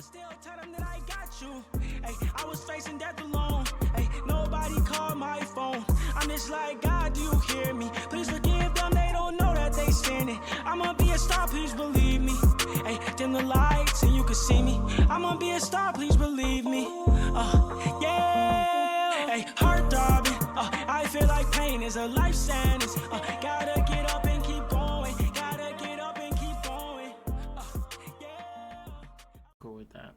Still tell them that I got you. Hey, I was facing death alone. Hey, nobody called my phone. I'm just like, God, do you hear me? Please forgive them, they don't know that they sinning. I'ma be a star, please believe me. Hey, dim the lights and you can see me. I'ma be a star, please believe me. Yeah. Hey, heart throbbing. I feel like pain is a life sentence. Gotta get up and keep going. Gotta get up and keep going. Yeah. Go with that.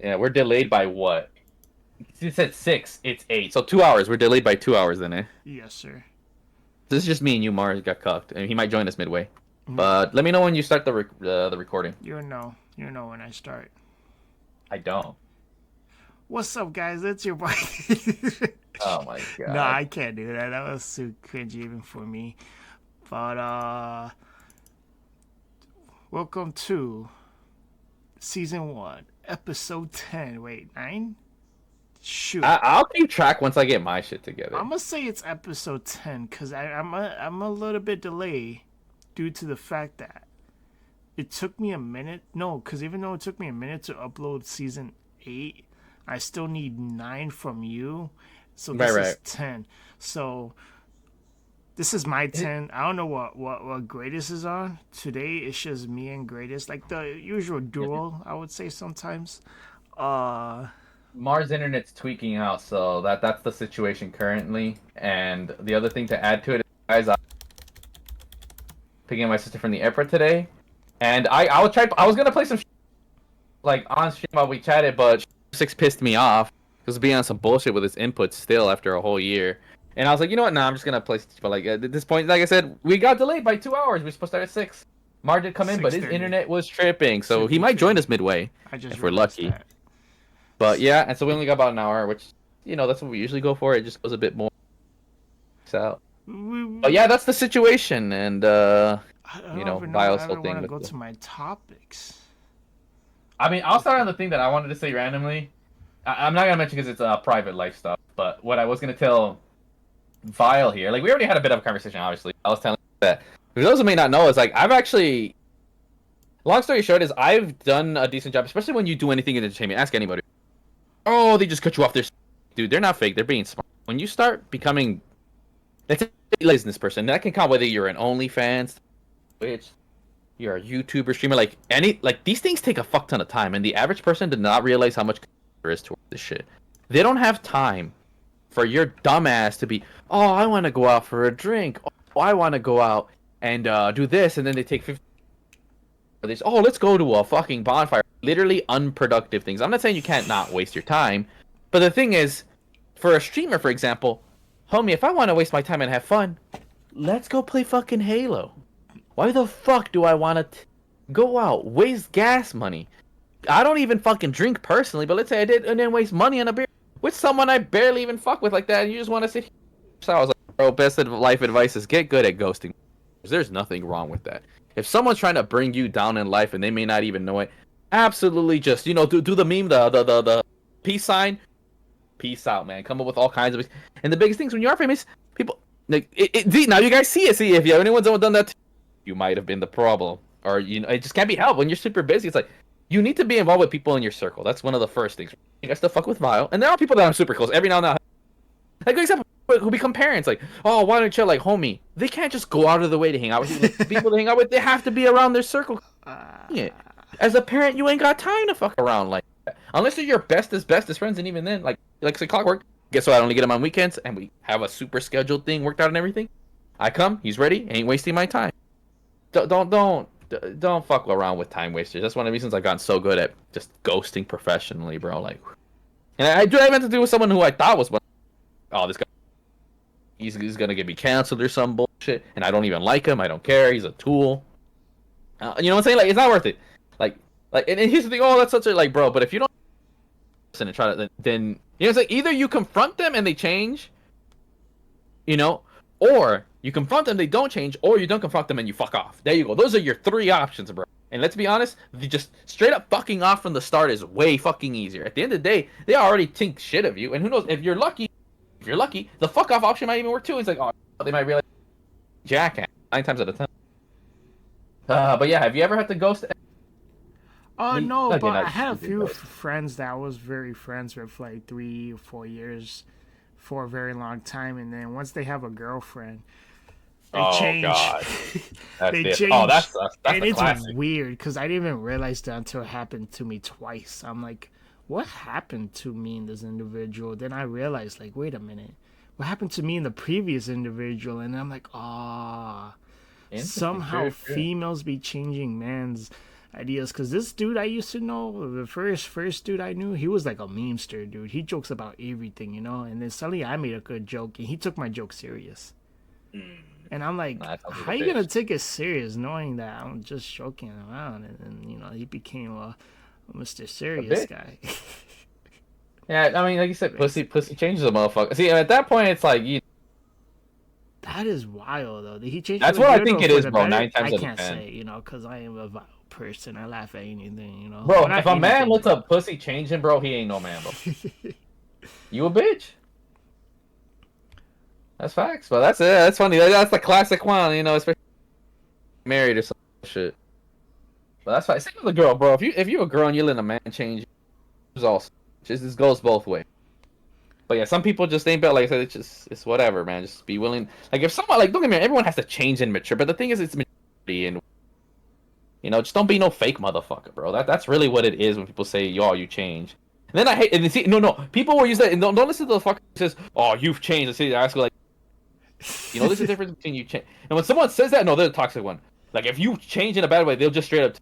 Yeah, we're delayed by what? You said 6, it's 8. So 2 hours. We're delayed by 2 hours then, eh? Yes, sir. This is just me and you, Mars got cucked. And he might join us midway. Mm-hmm. But let me know when you start the recording. You know when I start. I don't. What's up, guys? It's your boy. Oh my god. No, I can't do that. That was too cringy even for me. But welcome to season 1, episode 10. Wait, 9? Shoot. I'll keep track once I get my shit together. I'm gonna say it's episode 10 because I'm a little bit delayed due to the fact that it took me a minute. No, because even though it took me a minute to upload season 8, I still need 9 from you. So this is 10. So this is my 10. I don't know what Greatest is on. Today it's just me and Greatest. Like the usual duel, I would say sometimes. Mars' internet's tweaking out, so that's the situation currently. And the other thing to add to it is, guys, I'm picking up my sister from the airport today. And I was gonna play some like on stream while we chatted, but 6 pissed me off. Because being on some bullshit with his inputs still after a whole year. And I was like, you know what? Nah, I'm just gonna play. But like at this point, like I said, we got delayed by 2 hours. We were supposed to start at 6. Mar did come in, but his internet was tripping, so he might join us midway if we're lucky. That. But yeah, and so we only got about an hour, which that's what we usually go for. It just goes a bit more. So, but yeah, that's the situation, and Vile still thing. I go to my topics. I mean, I'll start on the thing that I wanted to say randomly. I'm not gonna mention because it's private life stuff. But what I was gonna tell Vile here, like we already had a bit of a conversation. Obviously, I was telling that. For those who may not know, is like I've actually. Long story short is I've done a decent job, especially when you do anything in entertainment. Ask anybody. Oh, they just cut you off. Dude, they're not fake. They're being smart. When you start becoming, let's say, a business person, that can count whether you're an OnlyFans, Twitch, you're a YouTuber, streamer, these things take a fuck ton of time, and the average person did not realize how much there is towards this shit. They don't have time for your dumbass to be, oh, I want to go out for a drink. Oh, I want to go out and do this, and then they take 50. Oh, let's go to a fucking bonfire. Literally unproductive things. I'm not saying you can't not waste your time, but the thing is, for a streamer, for example, homie, if I want to waste my time and have fun, let's go play fucking Halo. Why the fuck do I want to go out, waste gas money? I don't even fucking drink personally, but let's say I did, and then waste money on a beer with someone I barely even fuck with like that, and you just want to sit here. So I was like, bro, best life advice is get good at ghosting. There's nothing wrong with that. If someone's trying to bring you down in life and they may not even know it, absolutely just, do the meme, the peace sign. Peace out, man. Come up with all kinds of... And the biggest things when you are famous, people... like now you guys see it. See, if anyone's done that, you might have been the problem. Or, it just can't be helped. When you're super busy, it's like, you need to be involved with people in your circle. That's one of the first things. You guys still fuck with Vile. And there are people that I'm super close. Every now and then, like, for example, who become parents, like, oh, why don't you, like, homie? They can't just go out of the way to hang out with you. Like, people to hang out with, they have to be around their circle. As a parent, you ain't got time to fuck around like that. Unless they're your bestest friends, and even then, like say clockwork. Guess what? I only get him on weekends, and we have a super scheduled thing worked out and everything. I come, he's ready, ain't wasting my time. Don't fuck around with time wasters. That's one of the reasons I've gotten so good at just ghosting professionally, bro. Like, and I do have to do with someone who I thought was, oh, this guy. He's gonna get me canceled or some bullshit, and I don't even like him. I don't care. He's a tool. You know what I'm saying? Like, it's not worth it. And here's the thing. Oh, that's such a like, bro. But if you don't listen and try to, then it's like either you confront them and they change, or you confront them, they don't change, or you don't confront them and you fuck off. There you go. Those are your 3 options, bro. And let's be honest, just straight up fucking off from the start is way fucking easier. At the end of the day, they already think shit of you, and who knows if you're lucky. If you're lucky, the fuck off option might even work too. It's like, oh, they might realize jackass 9 times out of 10. But yeah, have you ever had to ghost? Oh no, again, but I not had a stupid, few but- friends that I was very friends with, like 3 or 4 years, for a very long time, and then once they have a girlfriend, they Oh change. God, that's They different. change, Oh, that's and a it's classic. weird because I didn't even realize that until it happened to me twice. I'm like, what happened to me in this individual? Then I realized, like, wait a minute, what happened to me in the previous individual? And I'm like, ah, Interesting. somehow True, true. females be changing man's ideas. Because this dude I used to know, the first dude I knew, he was like a memester, dude. He jokes about everything, you know. And then suddenly I made a good joke, and he took my joke serious. And I'm like, Nah, that sounds like how a you gonna bitch. take it serious knowing that I'm just joking around? And then, you know, he became a Mr. Serious bitch. guy. Yeah, I mean, like you said, pussy changes a motherfucker. See, at that point, it's like you. That is wild, though. Did he change That's for the what I good think or it for is, the bro. better? 9 times I out of can't 10. say, you know, because I am a vile person. I laugh at anything, you know. Bro, Well, not if a man anything, lets a pussy change him, bro, he ain't no man, bro. You a bitch. That's facts, but that's it. That's funny. That's the classic one, you know, especially married or some shit. But that's fine. Same with the girl, bro. If you a girl and you let a man change, it's all just this goes both ways. But yeah, some people just ain't built like I said. It's whatever, man. Just be willing. Like if someone like don't get me wrong, everyone has to change and mature. But the thing is, it's maturity and you know, just don't be no fake motherfucker, bro. That's really what it is when people say, "Yo, you change." And then I hate and see no people will use that and don't listen to the fucker who says, "Oh, you've changed." I see I ask like, you know, there's a difference between you change and when someone says that, no, they're the toxic one. Like if you change in a bad way, they'll just straight up,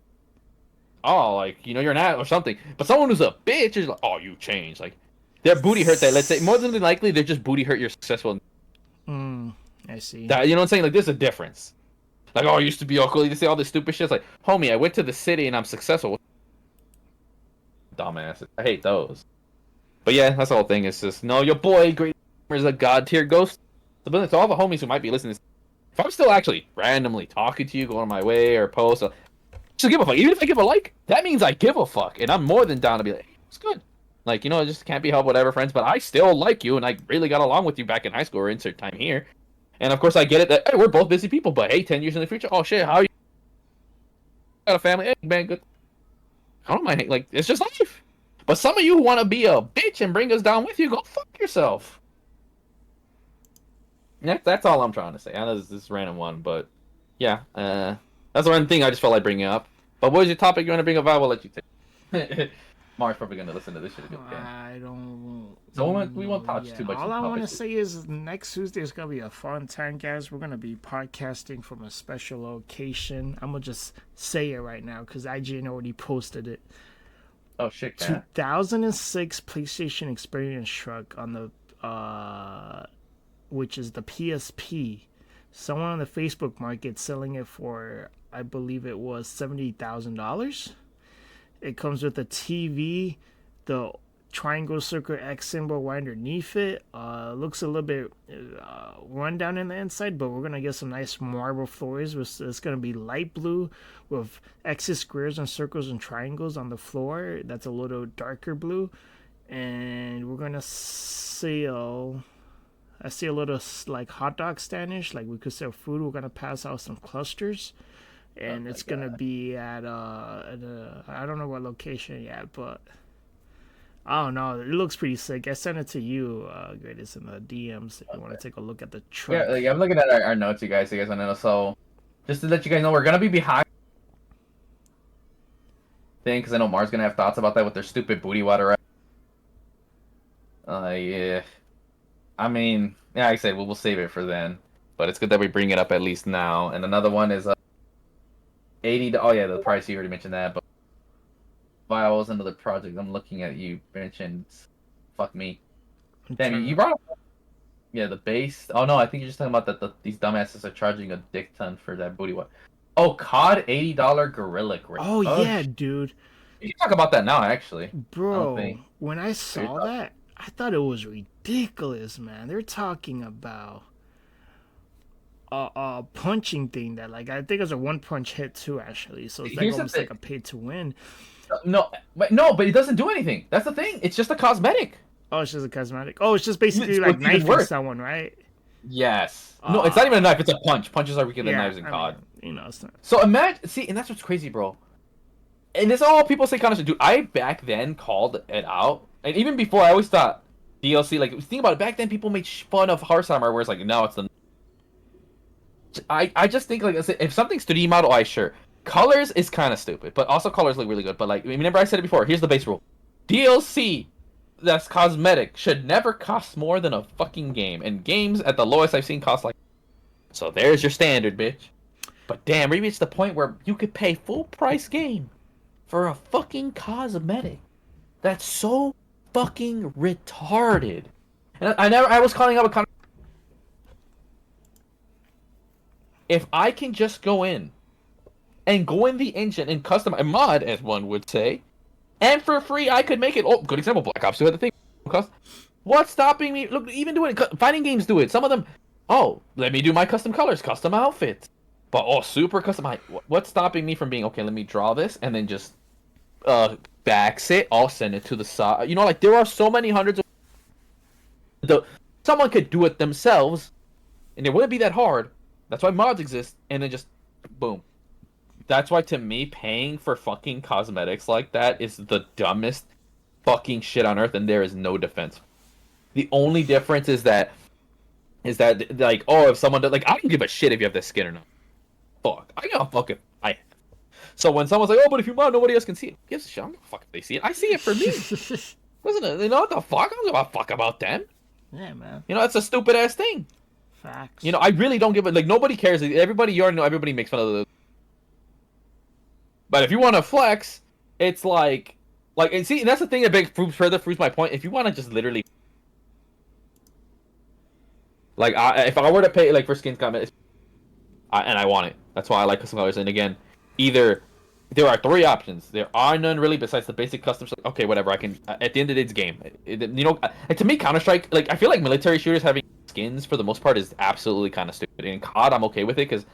oh, like you know, you're an ass or something. But someone who's a bitch is like, "Oh, you changed." Like their booty hurt. That let's say more than likely they're just booty hurt. You're successful. I see. That you know what I'm saying? Like there's a difference. Like, oh, I used to be all cool. You say all this stupid shit. It's like, homie, I went to the city and I'm successful. Dumbasses. I hate those. But yeah, that's the whole thing. It's just, no, your boy, great is a god tier ghost. But to all the homies who might be listening, if I'm still actually randomly talking to you, going on my way or post, just give a fuck. Even if I give a like, that means I give a fuck. And I'm more than down to be like, hey, it's good. Like, you know, it just can't be helped, whatever, friends. But I still like you and I really got along with you back in high school or insert time here. And of course, I get it that hey, we're both busy people, but hey, 10 years in the future, oh shit, how you got a family? Hey, man, good. I don't mind. Like, it's just life. But some of you want to be a bitch and bring us down with you. Go fuck yourself. That's all I'm trying to say. I know this is a random one, but yeah, that's the one thing I just felt like bringing up. But what was your topic you want to bring up? I will let you take. Mark's probably gonna listen to this shit again. I don't. So we won't touch too much. All I on want to topics. say is next Tuesday is gonna be a fun time, guys. We're gonna be podcasting from a special location. I'm gonna just say it right now because IGN already posted it. Oh shit, cat. 2006 PlayStation Experience truck on the which is the PSP. Someone on the Facebook market selling it for, I believe it was $70,000. It comes with a TV, the triangle circle X symbol right underneath it. Looks a little bit run down in the inside, but we're gonna get some nice marble floors. It's gonna be light blue with X's, squares, and circles and triangles on the floor. That's a little darker blue, and we're gonna sell. I see a little like hot dog standish, like we could sell food. We're gonna pass out some clusters, and it's gonna be at I don't know what location yet, but I don't know. It looks pretty sick. I sent it to you, Greatest, in the DMs if you want to take a look at the truck. Yeah, like, I'm looking at our notes, you guys. You guys want to know? So, just to let you guys know, we're gonna be behind thing because I know Mars gonna have thoughts about that with their stupid booty water. Yeah. I mean, yeah, like I said, we'll save it for then. But it's good that we bring it up at least now. And another one is 80. Oh yeah, the price, you already mentioned that. But Vials, another project. I'm looking at you mentioned. Fuck me. Damn, you brought up. Yeah, the base. Oh no, I think you're just talking about that. These dumbasses are charging a dick ton for that booty water. Oh, COD $80 Gorilla Grip. Oh yeah, dude. You can talk about that now, actually. Bro, when I saw that, I thought it was ridiculous, man. They're talking about a punching thing that, like, I think it's a one punch hit too, actually. So it's like almost like a pay to win. No, but it doesn't do anything. That's the thing. It's just a cosmetic. Oh, it's just a cosmetic. Oh, it's just basically like knifing someone, right? Yes. No, it's not even a knife. It's a punch. Punches are weaker than knives in COD. You know, it's not. So imagine, see, and that's what's crazy, bro. and it's all people say kind of shit. Dude, I back then called it out, and even before I always thought DLC. Like think about it. Back then, people made fun of Hearts armor, where it's like now it's the. I just think like if something's 3D model, sure. Colors is kind of stupid, but also colors look really good. But like remember I said it before. Here's the base rule: DLC that's cosmetic should never cost more than a fucking game, and games at the lowest I've seen cost like. So there's your standard, bitch. But damn, we reached the point where you could pay full price game for a fucking cosmetic. That's so fucking retarded. And I was calling up a if I can just go in and go in the engine and customize a mod, as one would say, and for free I could make it. Oh, good example, Black Ops 2 had the thing. What's stopping me? Look, even doing it. Fighting games do it. Some of them, oh, let me do my custom colors, custom outfits. But oh, super custom. What's stopping me from being okay? Let me draw this and then just backs it. I'll send it to the side. You know, like there are so many hundreds of. Someone could do it themselves, and it wouldn't be that hard. That's why mods exist, and then just boom. That's why to me, paying for fucking cosmetics like that is the dumbest fucking shit on earth, and there is no defense. The only difference is that like, oh, if someone does, like, I don't give a shit if you have this skin or not. Fuck, I got fucking So when someone's like, oh, but if you mod, nobody else can see it. Gives a shit. I don't give a fuck if they see it. I see it for me. Listen, you know what the fuck? I don't give a fuck about them. Yeah, man. You know, that's a stupid ass thing. Facts. You know, I really don't give a like. Nobody cares. Everybody, you already know. Everybody makes fun of the. But if you want to flex, it's like, and see, that's the thing that further proves my point. If you want to just literally, like, if I were to pay like for skins comment, and I want it, that's why I like custom colors. And again, either there are 3 options. There are none really besides the basic custom. Okay, whatever. I can. At the end of the day, it's game. You know, to me, Counter-Strike, like I feel like military shooters having skins for the most part is absolutely kind of stupid. In COD, I'm okay with it because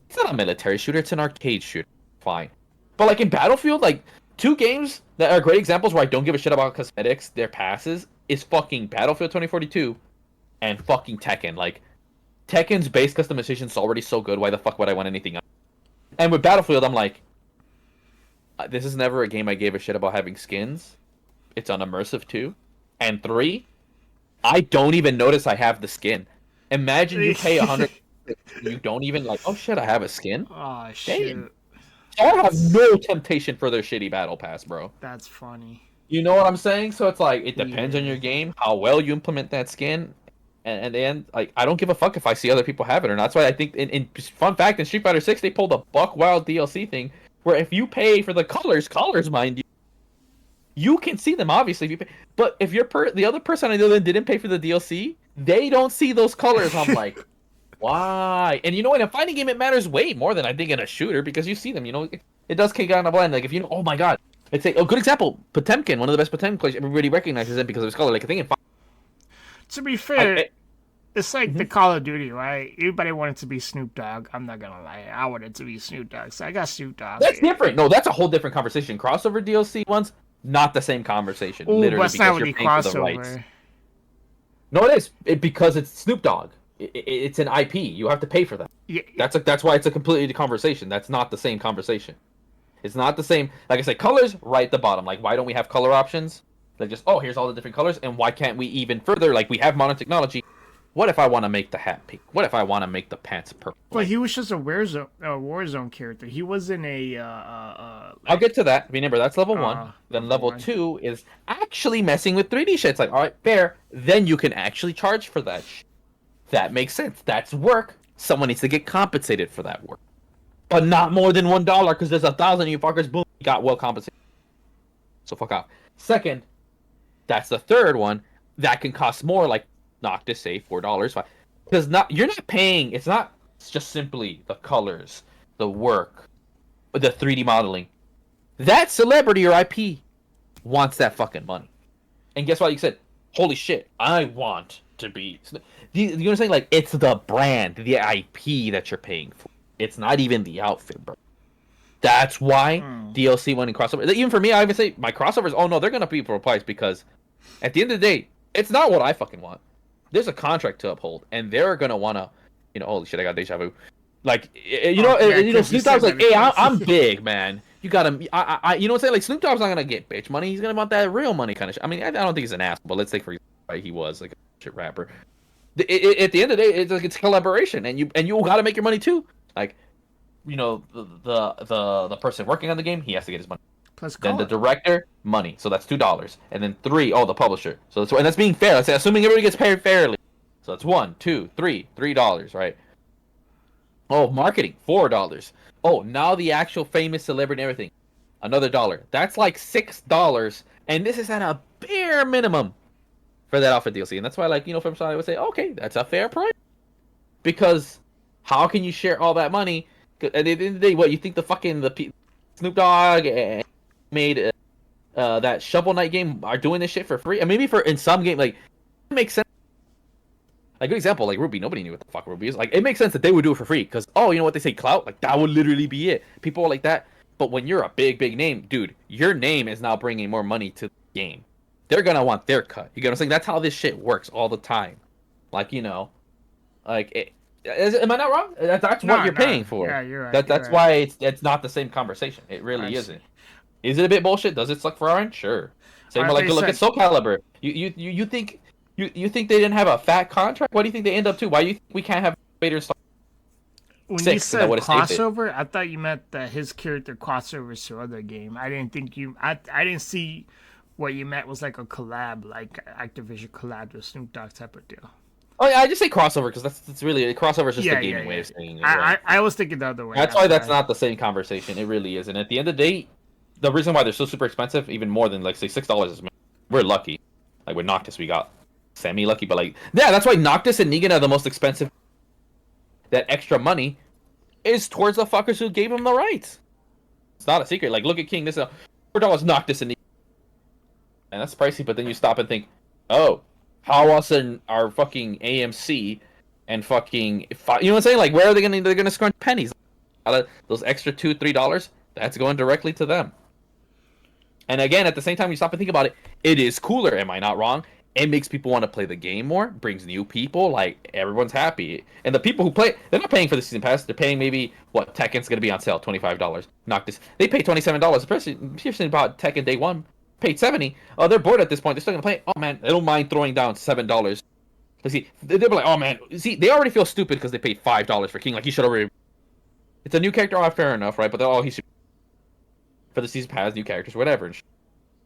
it's not a military shooter; it's an arcade shooter. Fine, but like in Battlefield, like 2 games that are great examples where I don't give a shit about cosmetics, their passes is fucking Battlefield 2042 and fucking Tekken. Like Tekken's base customization is already so good. Why the fuck would I want anything else? And with Battlefield, I'm like, this is never a game I gave a shit about having skins. It's unimmersive too, and 3. I don't even notice I have the skin. Imagine you pay 100, you don't even like. Oh shit, I have a skin. Oh shit. Damn. I have no temptation for their shitty battle pass, bro. That's funny. You know what I'm saying? So it's like it depends on your game, how well you implement that skin, and then like I don't give a fuck if I see other people have it or not. That's why I think in fun fact in Street Fighter 6 they pulled a Buck Wild DLC thing where if you pay for the colors, mind you. You can see them obviously if you pay, but if you're the other person on the other end didn't pay for the DLC, they don't see those colors. I'm like, why? And you know, in a fighting game, it matters way more than I think in a shooter because you see them. You know, it does kick out on a blend. Like if you know, oh my god, it's a good example. Potemkin, one of the best Potemkin players. Everybody recognizes him because of his color. Like I think in. To be fair, it's like the Call of Duty, right? Everybody wanted to be Snoop Dogg. I'm not gonna lie, I wanted to be Snoop Dogg, so I got Snoop Dogg. That's different. No, that's a whole different conversation. Crossover DLC ones. Not the same conversation. Ooh, literally, but it's not really because you're paying for the rights. No, it is because it's Snoop Dogg. It's an IP. You have to pay for that. Yeah. That's why it's a completely conversation. That's not the same conversation. It's not the same. Like I said, colors right at the bottom. Like why don't we have color options? Like just here's all the different colors, and why can't we even further? Like we have modern technology. What if I want to make the hat pink? What if I want to make the pants purple? But he was just a Warzone character. He wasn't a. I'll get to that. Remember, that's level 1. Then level 2 is actually messing with 3D shit. It's like, all right, fair. Then you can actually charge for that. That makes sense. That's work. Someone needs to get compensated for that work, but not more than $1 because there's 1,000 of you fuckers. Boom, you got well compensated. So fuck off. Second, that's the third one that can cost more, like. Noctis say $4, because you're not paying. It's not just simply the colors, the work, the 3D modeling. That celebrity or IP wants that fucking money, and guess what? You said, "Holy shit, I want to be." You know what I'm saying? Like it's the brand, the IP that you're paying for. It's not even the outfit, bro. That's why DLC went in crossover. Even for me, I even say my crossovers. Oh no, they're gonna be for a price because at the end of the day, it's not what I fucking want. There's a contract to uphold, and they're gonna wanna, holy shit, I got deja vu. Like, Snoop Dogg's like, hey, I'm big, man. you gotta, you know what I'm saying? Like Snoop Dogg's not gonna get bitch money. He's gonna want that real money kind of shit. I mean, I don't think he's an asshole, but let's take for example, right, he was like a shit rapper. At the end of the day, it's like it's collaboration, and you gotta make your money too. Like, you know, the person working on the game, he has to get his money. Plus, Then the director, money. So that's $2. And then 3, the publisher. So that's, and that's being fair. Let's say, assuming everybody gets paid fairly. So that's 1, 2, 3, $3, right? Oh, marketing, $4. Oh, now the actual famous celebrity and everything, another $1. That's like $6, and this is at a bare minimum for that outfit DLC. And that's why, like, you know, from somebody would say, okay, that's a fair price. Because how can you share all that money? At the end of the day, what you think the Snoop Dogg and made that Shovel Knight game are doing this shit for free? And maybe in some game, like, it makes sense. Like, good example, like Ruby. Nobody knew what the fuck Ruby is. Like, it makes sense that they would do it for free because, oh, you know what they say, clout. Like, that would literally be it. People are like that. But when you're a big name, dude, your name is now bringing more money to the game. They're gonna want their cut. You get what I'm saying? That's how this shit works all the time. Like, you know, like, am I not wrong? That's what you're paying for. Yeah, you're right. That's why it's not the same conversation. It really isn't. Is it a bit bullshit? Does it suck for our end? Sure. Same like look at Soul Calibur. You think they didn't have a fat contract? Why do you think they end up to? Why do you think we can't have Vader Star? When you said crossover, I thought you meant that his character crossovers to other game. I didn't think I didn't see what you meant was like a collab, like Activision collab with Snoop Dogg type of deal. Oh yeah, I just say crossover because that's really crossover is just a gaming way of saying it. Right? I was thinking the other way. That's why that's not the same conversation. It really isn't. At the end of the day, the reason why they're so super expensive, even more than like say $6 is we're lucky. Like with Noctis, we got semi-lucky, but like yeah, that's why Noctis and Negan are the most expensive. That extra money is towards the fuckers who gave him the rights. It's not a secret. Like look at King. This is $4 Noctis and Negan, and that's pricey. But then you stop and think, oh. How else are fucking AMC and fucking, you know what I'm saying? Like, where are they they're gonna scrunch pennies? Those extra $2, $3, that's going directly to them. And again, at the same time, you stop and think about it, it is cooler. Am I not wrong? It makes people want to play the game more, brings new people, like, everyone's happy. And the people who play, they're not paying for the season pass, they're paying maybe, Tekken's gonna be on sale, $25. Noctis, they pay $27, especially about Tekken Day 1. Paid $70. Oh, they're bored at this point. They're still gonna play. Oh man, they don't mind throwing down $7. Let's see, they'll be like, oh man, see, they already feel stupid because they paid $5 for King. Like he should already. It's a new character, fair enough, right? But they're all he should for the season pass, new characters, whatever.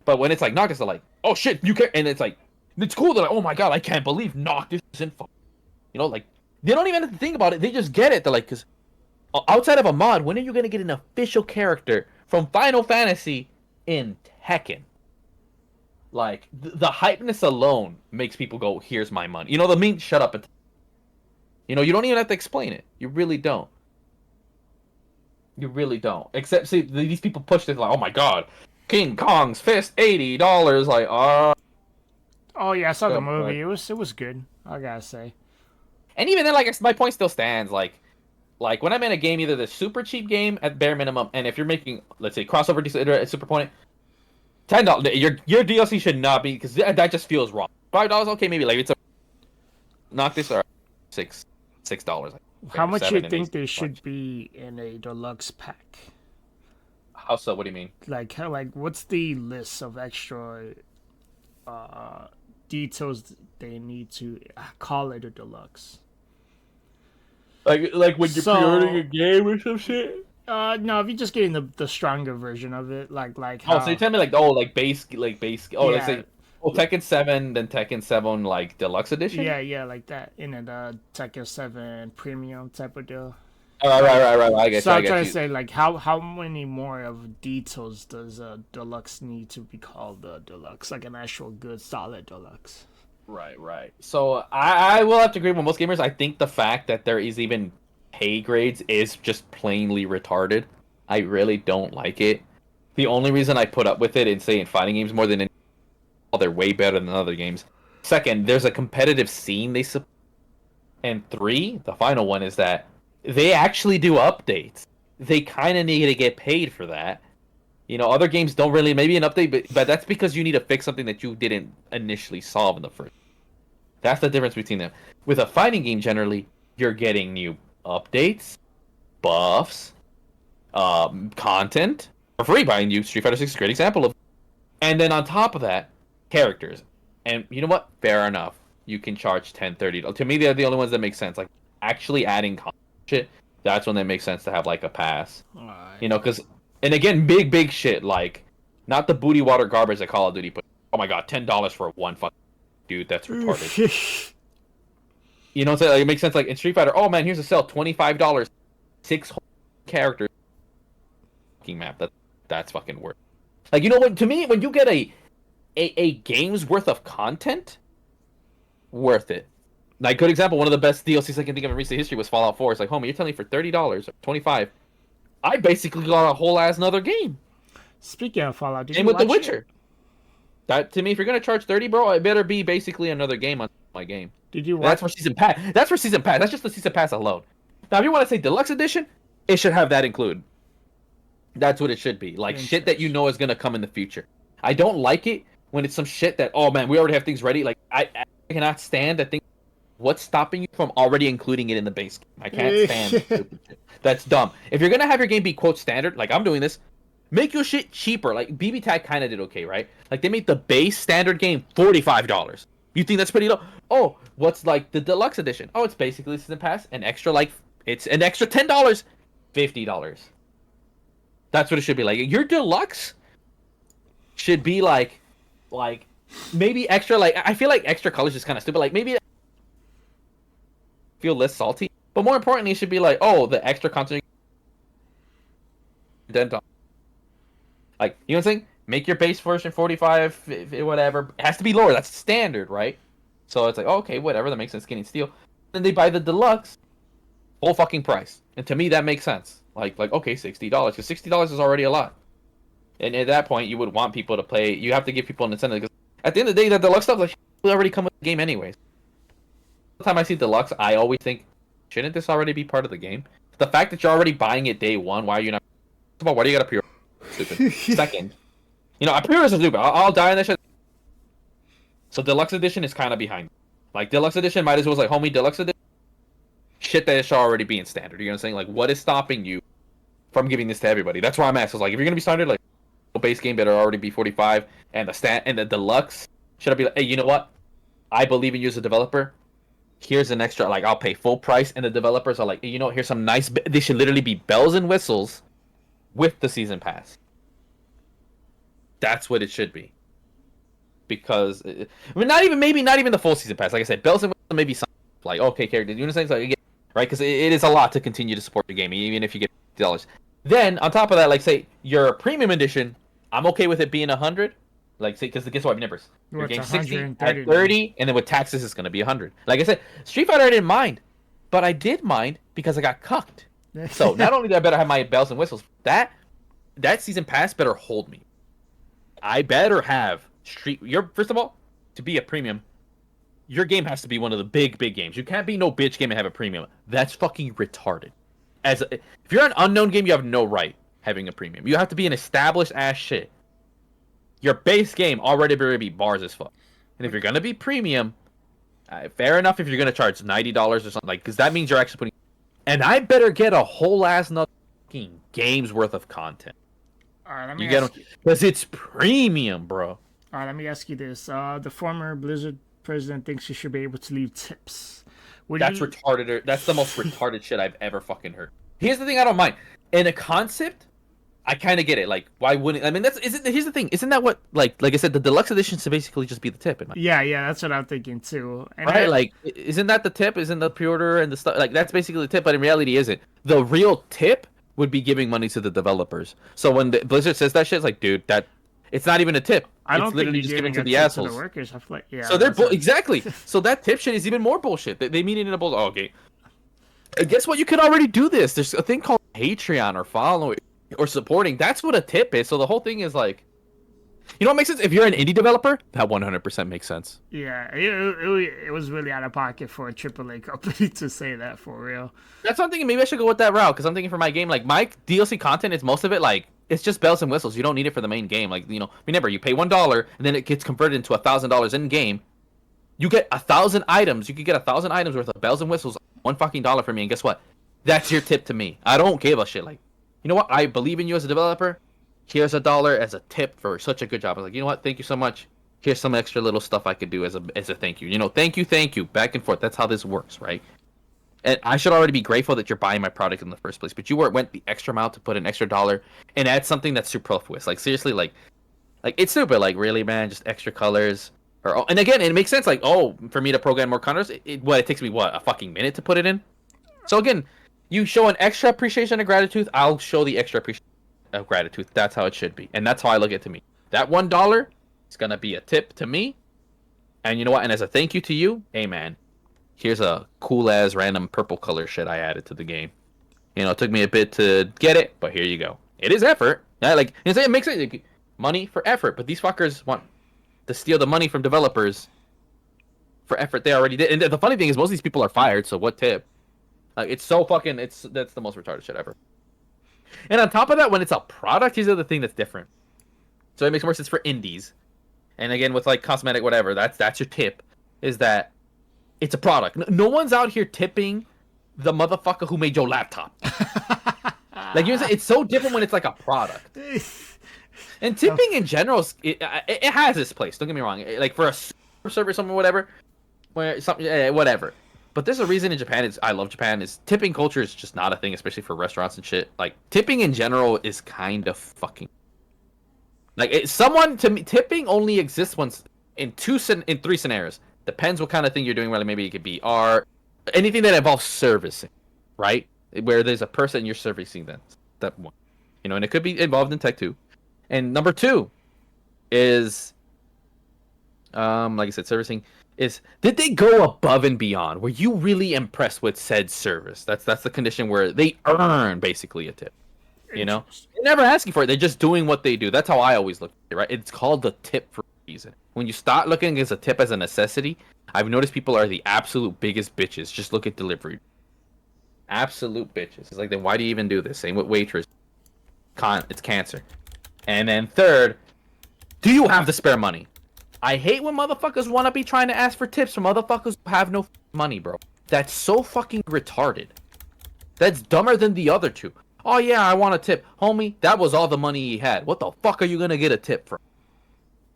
But when it's like Noctis, they're like, oh shit, new character, and it's like, it's cool. They're like, oh my god, I can't believe Noctis is in. You know, like they don't even have to think about it. They just get it. They're like, because outside of a mod, when are you gonna get an official character from Final Fantasy in Tekken? Like, the hypeness alone makes people go, here's my money. You know, the meme, shut up. You know, you don't even have to explain it. You really don't. You really don't. Except, see, these people push this like, oh my god, King Kong's fist, $80. Like, oh yeah, I saw the movie. It was good, I gotta say. And even then, like, my point still stands. Like when I'm in a game, either the super cheap game at bare minimum, and if you're making, let's say, crossover super point, $10. Your DLC should not be, because that just feels wrong. $5, okay, maybe like it's a Noctis or $6. How much you think there should be in a deluxe pack? How so? What do you mean? Like what's the list of extra details they need to call it a deluxe? Like when you're pre-ordering a game or some shit? No, if you're just getting the stronger version of it, like how... Oh, so you tell me base. Oh, yeah. Let's say, Tekken 7, then Tekken 7 like deluxe edition. Yeah, like that in a Tekken 7 premium type of deal. Right. I guess. So I'm trying to say, like, how many more of details does a deluxe need to be called a deluxe, like an actual good solid deluxe? Right. So I will have to agree with most gamers. I think the fact that there is even pay grades is just plainly retarded. I really don't like it. The only reason I put up with it in, say, in fighting games more than in... Well, they're way better than other games. Second, there's a competitive scene they support. And 3, the final one, is that they actually do updates. They kind of need to get paid for that. You know, other games don't really... Maybe an update, but that's because you need to fix something that you didn't initially solve in the first. That's the difference between them. With a fighting game, generally, you're getting new updates, buffs, content, for free, buying you Street Fighter 6 is a great example of. And then on top of that, characters. And you know what? Fair enough. You can charge $10, $30. To me, they're the only ones that make sense. Like, actually adding shit, that's when it makes sense to have, like, a pass. Right. You know, because... And again, big shit, like... Not the booty water garbage that Call of Duty, but... Oh my god, $10 for one fucking... Dude, that's retarded. You know what I'm saying? Like, it makes sense, like, in Street Fighter, oh man, here's a sale, $25. 6 characters. Fucking map. That's fucking worth it. Like, you know what? To me, when you get a game's worth of content... Worth it. Like, good example, one of the best DLCs I can think of in recent history was Fallout 4. It's like, homie, you're telling me for $30 or $25, I basically got a whole ass another game. Speaking of Fallout, did and you with The watch Witcher. It? That, to me, if you're gonna charge $30, bro, it better be basically another game on my game. Did you watch? That's for season pass. That's for season pass. That's just the season pass alone. Now, if you want to say deluxe edition, it should have that included. That's what it should be. Like, shit that you know is gonna come in the future. I don't like it when it's some shit that, oh man, we already have things ready. Like, I cannot stand that thing. What's stopping you from already including it in the base game? I can't stand stupid shit. That's dumb. If you're gonna have your game be quote standard, like I'm doing this, make your shit cheaper. Like BB Tag kind of did okay, right? Like they made the base standard game $45. You think that's pretty low? Oh, what's like the deluxe edition? Oh, it's basically season pass, an extra like it's an extra $10, $50. That's what it should be like. Your deluxe should be like maybe extra. Like I feel like extra colors is kind of stupid. Like maybe feel less salty, but more importantly, it should be like, oh, the extra content. Like, you know what I'm saying? Make your base version 45, whatever. It has to be lower. That's standard, right? So it's like, oh, okay, whatever. That makes sense. Getting steel. Then they buy the deluxe, full fucking price. And to me, that makes sense. Like okay, $60, because $60 is already a lot. And at that point, you would want people to play. You have to give people an incentive, because at the end of the day, that deluxe stuff like will already come with the game anyways. The time I see deluxe, I always think, shouldn't this already be part of the game? The fact that you're already buying it day one, why are you not? First of all, why do you got to pre-order? Stupid. Second, you know, I pre-order some stupid. I'll die in that shit. So deluxe edition is kind of behind. Like deluxe edition might as well like homie deluxe edition. Shit that should already be in standard. You know what I'm saying? Like, what is stopping you from giving this to everybody? That's why I'm asking. So, like, if you're gonna be standard, like, base game better already be 45, and the deluxe should I be like, hey, you know what? I believe in you as a developer. Here's an extra, like, I'll pay full price, and the developers are like, hey, you know, here's some nice. They should literally be bells and whistles with the season pass. That's what it should be. Because I mean, not even the full season pass. Like I said, bells and whistles, maybe some like okay characters. You know what I'm saying? So, right? Because it is a lot to continue to support your game, even if you get $50. Then on top of that, like say your premium edition, I'm okay with it being 100. Like say, because guess what? Numbers. Your game's 60 at 30, and then with taxes, it's gonna be 100. Like I said, Street Fighter I didn't mind, but I did mind because I got cucked. So not only do I better have my bells and whistles, that season pass better hold me. I better have first of all, to be a premium, your game has to be one of the big games. You can't be no bitch game and have a premium. That's fucking retarded. If you're an unknown game, you have no right having a premium. You have to be an established ass shit. Your base game already better be bars as fuck. And if you're gonna be premium, fair enough if you're gonna charge $90 or something, like, because that means you're actually putting. And I better get a whole ass another fucking game's worth of content. All right, let me ask you, because it's premium, bro. All right, let me ask you this: the former Blizzard president thinks you should be able to leave tips. That's retarded. That's the most retarded shit I've ever fucking heard. Here's the thing I don't mind. In a concept, I kind of get it. Like, why wouldn't? I mean, here's the thing. Isn't that what like I said, the deluxe edition should basically just be the tip? Yeah, that's what I'm thinking too. And right? Like, isn't that the tip? Isn't the pre-order and the stuff like that's basically the tip? But in reality, isn't the real tip would be giving money to the developers. So when Blizzard says that shit, it's like, dude, it's not even a tip. It's literally just giving to the assholes. To the workers. I feel like, yeah. So they're exactly. So that tip shit is even more bullshit. They mean it in a bullshit. Oh, okay. Guess what? You can already do this. There's a thing called Patreon or following or supporting. That's what a tip is. So the whole thing is like, you know what makes sense? If you're an indie developer, that 100% makes sense. Yeah, it was really out of pocket for a AAA company to say that, for real. That's what I'm thinking. Maybe I should go with that route, because I'm thinking for my game, like, my DLC content is most of it, like, it's just bells and whistles. You don't need it for the main game. Like, you know, remember, you pay $1, and then it gets converted into $1,000 in-game. You get 1,000 items. You could get 1,000 items worth of bells and whistles, $1 fucking dollar for me, and guess what? That's your tip to me. I don't give a shit. Like, you know what? I believe in you as a developer. here's $1 as a tip for such a good job. I was like, you know what? Thank you so much. Here's some extra little stuff I could do as a thank you. You know, thank you, back and forth. That's how this works, right? And I should already be grateful that you're buying my product in the first place, but you went the extra mile to put an extra $1 and add something that's superfluous. Like seriously, like it's stupid. Like really, man, just extra colors. And again, it makes sense. Like, for me to program more colors, it takes me a fucking minute to put it in. So again, you show an extra appreciation of gratitude. I'll show the extra appreciation of gratitude. That's how it should be, and that's how I look at it to me. That $1 is gonna be a tip to me, and you know what? And as a thank you to you, hey man, here's a cool ass random purple color shit I added to the game. You know, it took me a bit to get it, but here you go. It is effort. Yeah, like it makes it like, money for effort, but these fuckers want to steal the money from developers for effort they already did. And the funny thing is, most of these people are fired. So what tip? Like it's so fucking. That's the most retarded shit ever. And on top of that, when it's a product, here's the other thing that's different. So it makes more sense for indies. And again, with like cosmetic, whatever, that's your tip. Is that it's a product. No one's out here tipping the motherfucker who made your laptop. Like you know, it's so different when it's like a product. And tipping in general, it has its place. Don't get me wrong. Like for a server, something, whatever, whatever. But there's a reason in Japan. I love Japan. Is tipping culture is just not a thing, especially for restaurants and shit. Like tipping in general is kind of fucking. Like to me, tipping only exists once in 3 scenarios. Depends what kind of thing you're doing. Whether maybe it could be art, anything that involves servicing, right? Where there's a person you're servicing. Them. Step one, you know, and it could be involved in tech too. And number 2 is, like I said, servicing. Did they go above and beyond? Were you really impressed with said service? That's the condition where they earn basically a tip. You know, they're never asking for it. They're just doing what they do. That's how I always look at it, right? It's called the tip for a reason. When you start looking at a tip as a necessity, I've noticed people are the absolute biggest bitches. Just look at delivery. Absolute bitches. It's like, then why do you even do this? Same with waitress. It's cancer. And then 3rd, do you have the spare money? I hate when motherfuckers want to be trying to ask for tips from motherfuckers who have no money, bro. That's so fucking retarded. That's dumber than the other 2. Oh yeah, I want a tip. Homie, that was all the money he had. What the fuck are you gonna get a tip from?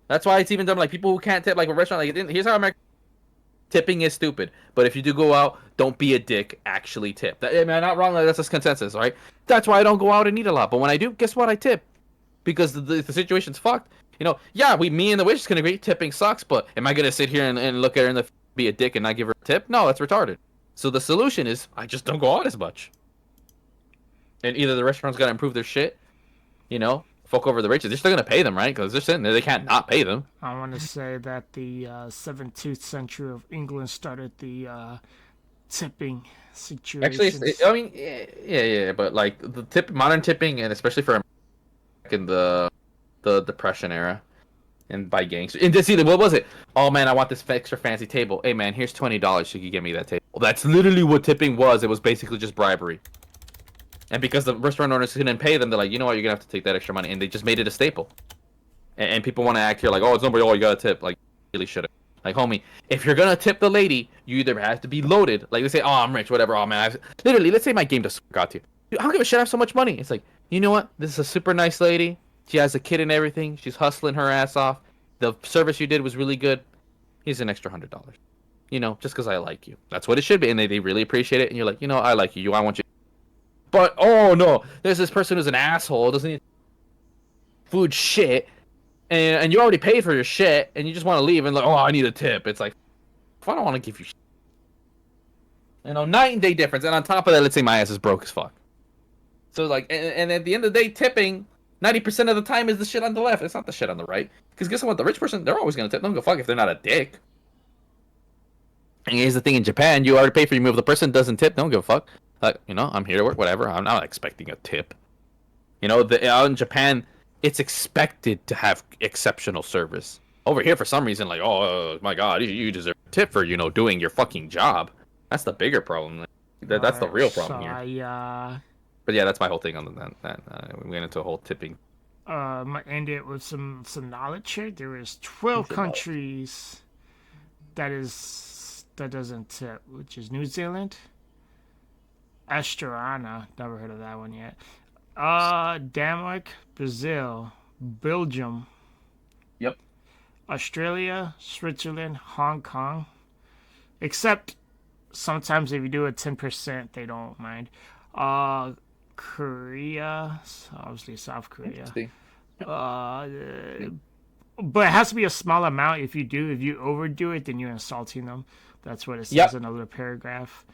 That's why it's even dumb. Like people who can't tip, like a restaurant, like here's how American tipping is stupid. But if you do go out, don't be a dick. Actually tip. I'm not wrong. That's a consensus, right? That's why I don't go out and eat a lot. But when I do, guess what? I tip. Because the situation's fucked. You know, yeah, me and the waitress can agree tipping sucks, but am I gonna sit here and look at her and be a dick and not give her a tip? No, that's retarded. So the solution is I just don't go out as much. And either the restaurant's gotta improve their shit, you know, fuck over the waitress. They're still gonna pay them, right? Because they're sitting there, they can't not pay them. I want to say that the 17th century of England started the tipping situation. Actually, I mean, yeah, but like the modern tipping, and especially for in the Depression era, and by gangs. And just either what was it? Oh man, I want this extra fancy table. Hey man, here's $20 so you can give me that table. Well, that's literally what tipping was. It was basically just bribery. And because the restaurant owners couldn't pay them, they're like, you know what, you're gonna have to take that extra money, and they just made it a staple. And people want to act here like, oh, it's nobody. Oh, you gotta tip. Like, really should have. Like, homie, if you're gonna tip the lady, you either have to be loaded. Like, they say, oh, I'm rich, whatever. Oh man, literally, let's say my game just got to you. Dude, I don't give a shit. I have so much money. It's like, you know what? This is a super nice lady. She has a kid and everything. She's hustling her ass off. The service you did was really good. Here's an extra $100. You know, just because I like you. That's what it should be. And they really appreciate it. And you're like, you know, I like you. I want you. But, oh no, there's this person who's an asshole. Doesn't need food shit. And you already paid for your shit. And you just want to leave. And like, oh, I need a tip. It's like, I don't want to give you shit. You know, night and day difference. And on top of that, let's say my ass is broke as fuck. So like, and at the end of the day, tipping 90% of the time is the shit on the left. It's not the shit on the right. Because guess what? The rich person, they're always gonna tip. Don't give a fuck if they're not a dick. And here's the thing: in Japan, you already pay for your meal. If the person doesn't tip, don't give a fuck. Like, you know, I'm here to work, whatever. I'm not expecting a tip. You know, in Japan, it's expected to have exceptional service. Over here, for some reason, like, oh my god, you deserve a tip for, you know, doing your fucking job. That's the bigger problem. That's the real problem here. But yeah, that's my whole thing on that. We went into a whole tipping. Might end it with some knowledge here. There is 12 countries that doesn't tip, which is New Zealand, Australia, never heard of that one yet. Denmark, Brazil, Belgium, Yep. Australia, Switzerland, Hong Kong. Except sometimes if you do a 10%, they don't mind. Korea, obviously South Korea. Interesting. Uh, but it has to be a small amount. If you do, if you overdo it, then you're insulting them. That's what it says Yep. in another paragraph.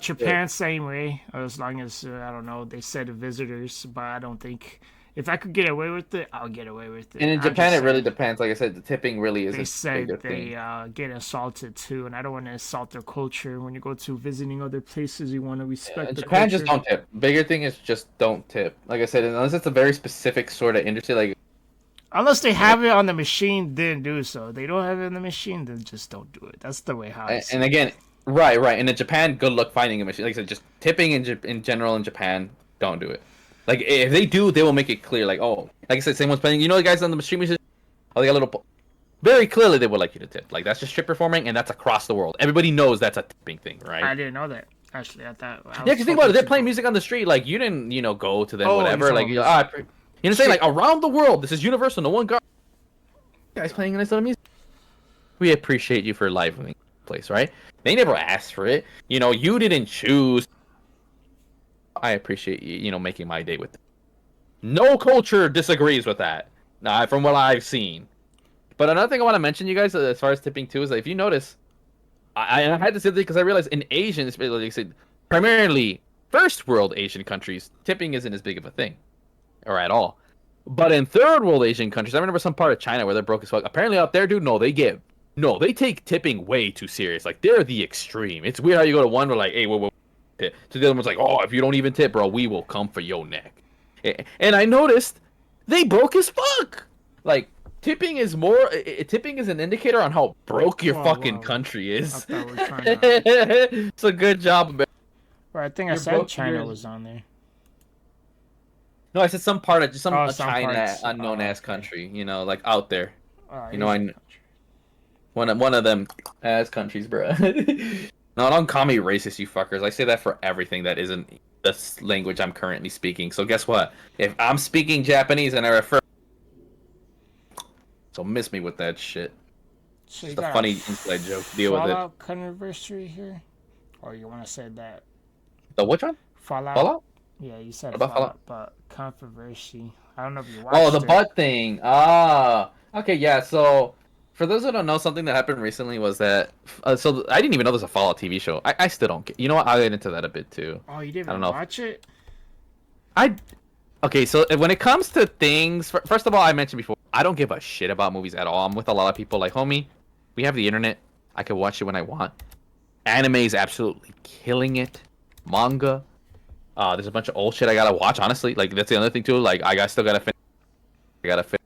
Japan, same way. As long as I don't know, they said visitors, but I don't think if I could get away with it, I'll get away with it. And in I'm Japan, just it really saying, depends. Like I said, the tipping really is they a said bigger they thing. get insulted too, and I don't want to insult their culture. When you go to visiting other places, you want to respect In the Japan, culture. just don't tip. Bigger thing is just don't tip. Like I said, unless it's a very specific sort of industry, like Unless they have it on the machine, then do so. They don't have it on the machine, then just don't do it. That's the way how I see and it. again, right. And in Japan, good luck finding a machine. Like I said, just tipping in general in Japan, don't do it. Like if they do, they will make it clear. Like like I said, someone's playing. You know the guys on the machine. Oh, they got a little. Very clearly, they would like you to tip. Like that's just strip performing, and that's across the world. Everybody knows that's a tipping thing, right? I didn't know that. Actually, I thought. Yeah, because think about it. They're playing music on the street. Like you didn't, go to them, Oh, whatever. Like you you know what I'm saying? Like around the world, this is universal. No one got guys playing nice little music. We appreciate you for live in place, right? They never asked for it. You didn't choose. I appreciate you, making my day with them. No culture disagrees with that. Nah, from what I've seen. But another thing I want to mention, you guys, as far as tipping too, is that if you notice, I had to say this because I realized in Asian, especially like I said, primarily first world Asian countries, tipping isn't as big of a thing, or at all. But in third world Asian countries, I remember some part of China where they're broke as fuck. Apparently out there, dude, they take tipping way too serious. Like they're the extreme. It's weird how you go to one where like, hey, whoa, tip. To the other one's like, oh, if you don't even tip, bro, we will come for your neck. And I noticed they broke as fuck. Like tipping is an indicator on how broke your fucking country is. I thought we were trying to... It's a good job, man. Well, I think I said China was on there. No, I said some part of some China parts. unknown ass country. Like out there. I One of them ass countries, bro. No, don't call me racist, you fuckers. I say that for everything that isn't the language I'm currently speaking. So guess what? If I'm speaking Japanese and I refer, so miss me with that shit. So It's a funny inside joke. Deal with it. Fallout anniversary here, or you want to say that The which one? Fallout? Fallout? Yeah, you said About Fallout, but controversy. I don't know if you watched it. Oh, the butt thing. Ah, okay, yeah. So, for those who don't know, something that happened recently was that. So I didn't even know there's a Fallout TV show. I still don't get. You know what? I'll get into that a bit too. Oh, you didn't I don't know. watch it? Okay, so when it comes to things, first of all, I mentioned before, I don't give a shit about movies at all. I'm with a lot of people like, homie, we have the internet. I can watch it when I want. Anime is absolutely killing it. Manga. There's a bunch of old shit I gotta watch, honestly. Like, that's the other thing, too. Like, still gotta finish.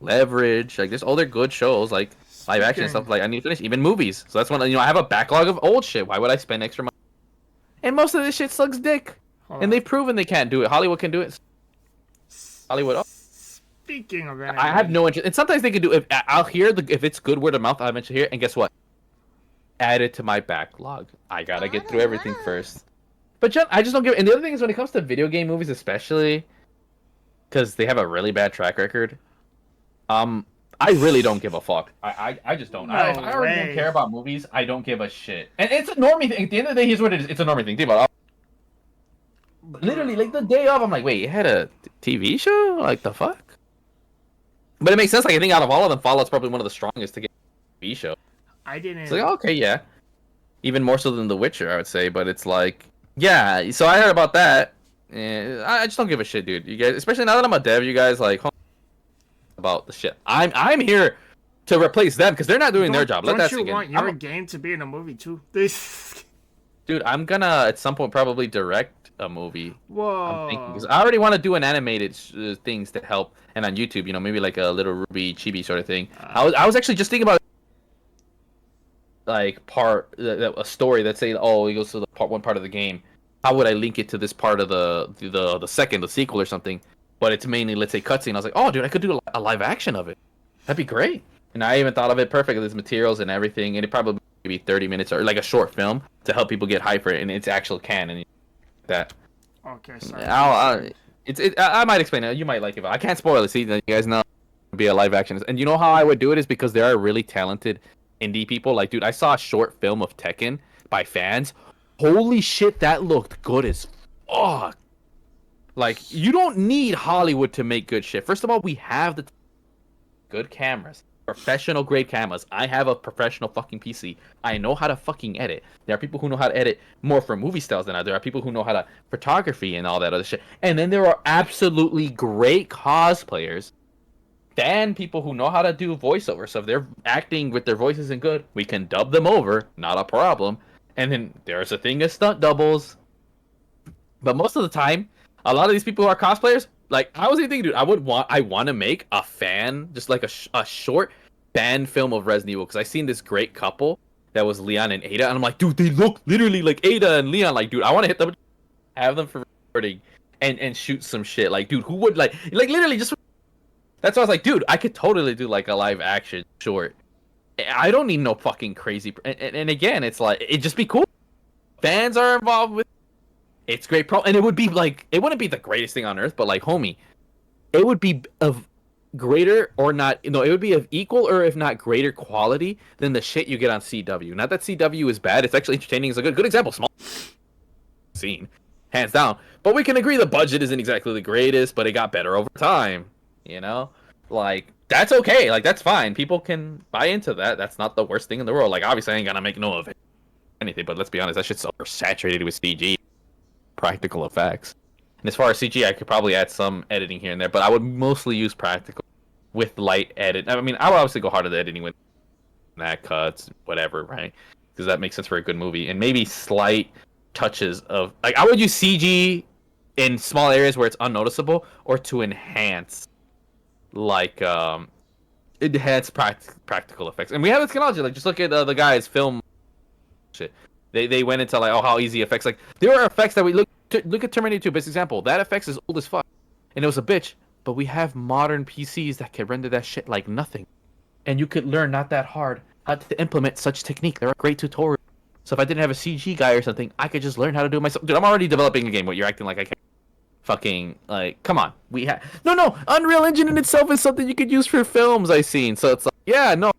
Leverage. Like, there's other good shows, like live action stuff. Like, I need to finish. Even movies. So that's when, I have a backlog of old shit. Why would I spend extra money? And most of this shit sucks dick. And they've proven they can't do it. Hollywood can do it. Hollywood. Oh. Speaking of anime, I have no interest. And sometimes they can do. I'll hear if it's good word of mouth, I'll eventually hear it. And guess what? Add it to my backlog. I gotta get through everything first. But I just don't give. And the other thing is when it comes to video game movies, especially, because they have a really bad track record. I really don't give a fuck. I just don't. No If I already don't way. care about movies, I don't give a shit. And it's a normie thing. At the end of the day, here's what it is. It's a normie thing. Think about it. Literally, like the day of, I'm like, wait, you had a TV show? Like the fuck? But it makes sense. Like I think out of all of them, Fallout's probably one of the strongest to get a TV show. I didn't. It's like, okay, yeah. Even more so than The Witcher, I would say. But it's like, yeah. So I heard about that. And I just don't give a shit, dude. You guys, especially now that I'm a dev, you guys like about the shit. I'm here to replace them because they're not doing their job. Don't you want your game to be in a movie too? Dude, I'm gonna at some point probably direct a movie. Whoa! Because I already want to do an animated things to help, and on YouTube, maybe like a little Ruby Chibi sort of thing. I was actually just thinking about like a story that say, oh, he goes to the one part of the game. How would I link it to this part of the sequel or something? But it's mainly, let's say, cutscene. I was like, oh, dude, I could do a live action of it. That'd be great. And I even thought of it perfect. There's materials and everything, and it probably be 30 minutes or like a short film to help people get hype for it, and it's actual canon that. Okay, sorry. I might explain it. You might like it, but I can't spoil it. See, you guys know it'll be a live action. And you know how I would do it is because there are really talented indie people. Like, dude, I saw a short film of Tekken by fans. Holy shit, that looked good as fuck. Like, you don't need Hollywood to make good shit. First of all, we have the good cameras. Professional grade cameras. I have a professional fucking PC. I know how to fucking edit. There are people who know how to edit more for movie styles than I do. There are people who know how to photography and all that other shit. And then there are absolutely great cosplayers. Then people who know how to do voiceover. So if they're acting with their voices and good, we can dub them over. Not a problem. And then there's a thing of stunt doubles. But most of the time, a lot of these people who are cosplayers, like, I was even thinking, dude, I want to make a fan, just like a short fan film of Resident Evil, because I seen this great couple that was Leon and Ada, and I'm like, dude, they look literally like Ada and Leon. Like, dude, I want to hit them, have them for recording, and shoot some shit. Like, dude, who would like literally just? That's why I was like, dude, I could totally do like a live action short. I don't need no fucking crazy. And again, it's like, it'd just be cool. Fans are involved with. It's great, and it would be like, it wouldn't be the greatest thing on earth, but like, homie, it would be of greater or not, it would be of equal or if not greater quality than the shit you get on CW. Not that CW is bad; it's actually entertaining. It's a good example. Small scene, hands down. But we can agree the budget isn't exactly the greatest, but it got better over time. Like, that's okay. Like, that's fine. People can buy into that. That's not the worst thing in the world. Like, obviously, I ain't gonna make no of it anything, but let's be honest, that shit's so saturated with CG. Practical effects. And as far as CG, I could probably add some editing here and there, but I would mostly use practical with light edit. I mean, I would obviously go hard at the editing with that cuts, whatever, right? Because that makes sense for a good movie. And maybe slight touches of, like, I would use CG in small areas where it's unnoticeable, or to enhance, like, practical effects. And we have this technology. Like, just look at the guys film shit. They went into like, oh, how easy effects. Like, there are effects that we look at Terminator 2, best example. That effects is old as fuck, and it was a bitch. But we have modern PCs that can render that shit like nothing, and you could learn not that hard how to implement such technique. There are great tutorials. So if I didn't have a CG guy or something, I could just learn how to do it myself. Dude, I'm already developing a game. What, you're acting like I can't? Fucking, like, come on. We have no. Unreal Engine in itself is something you could use for films. I've seen. So it's like, yeah, no.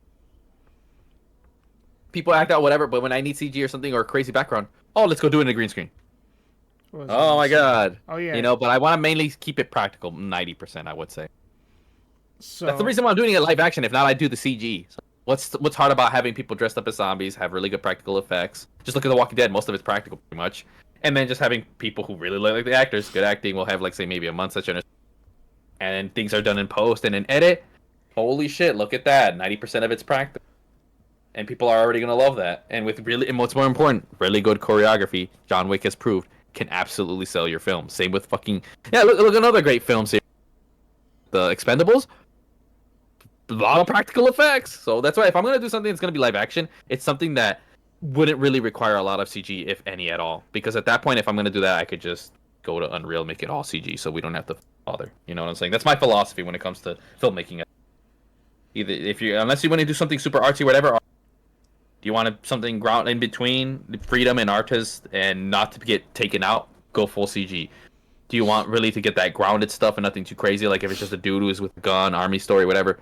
People act out whatever, but when I need CG or something or a crazy background, oh, let's go do it in a green screen. Oh my god. Oh yeah. But I want to mainly keep it practical, 90%, I would say. So that's the reason why I'm doing it live action. If not, I do the CG. So what's hard about having people dressed up as zombies, have really good practical effects? Just look at The Walking Dead. Most of it's practical, pretty much. And then just having people who really look like the actors, good acting, will have, like, say, maybe a month such, and then things are done in post and in edit. Holy shit! Look at that. 90% of it's practical. And people are already gonna love that. And and what's more important, really good choreography. John Wick has proved can absolutely sell your film. Same with fucking look at another great films here. The Expendables. A lot of practical effects. So that's why if I'm gonna do something that's gonna be live action, it's something that wouldn't really require a lot of CG, if any at all. Because at that point, if I'm gonna do that, I could just go to Unreal, make it all CG, so we don't have to bother. You know what I'm saying? That's my philosophy when it comes to filmmaking. Either unless you want to do something super artsy, whatever. You want something ground in between freedom and artist and not to get taken out, go full CG. Do you want really to get that grounded stuff and nothing too crazy, like if it's just a dude who's with a gun, army story, whatever,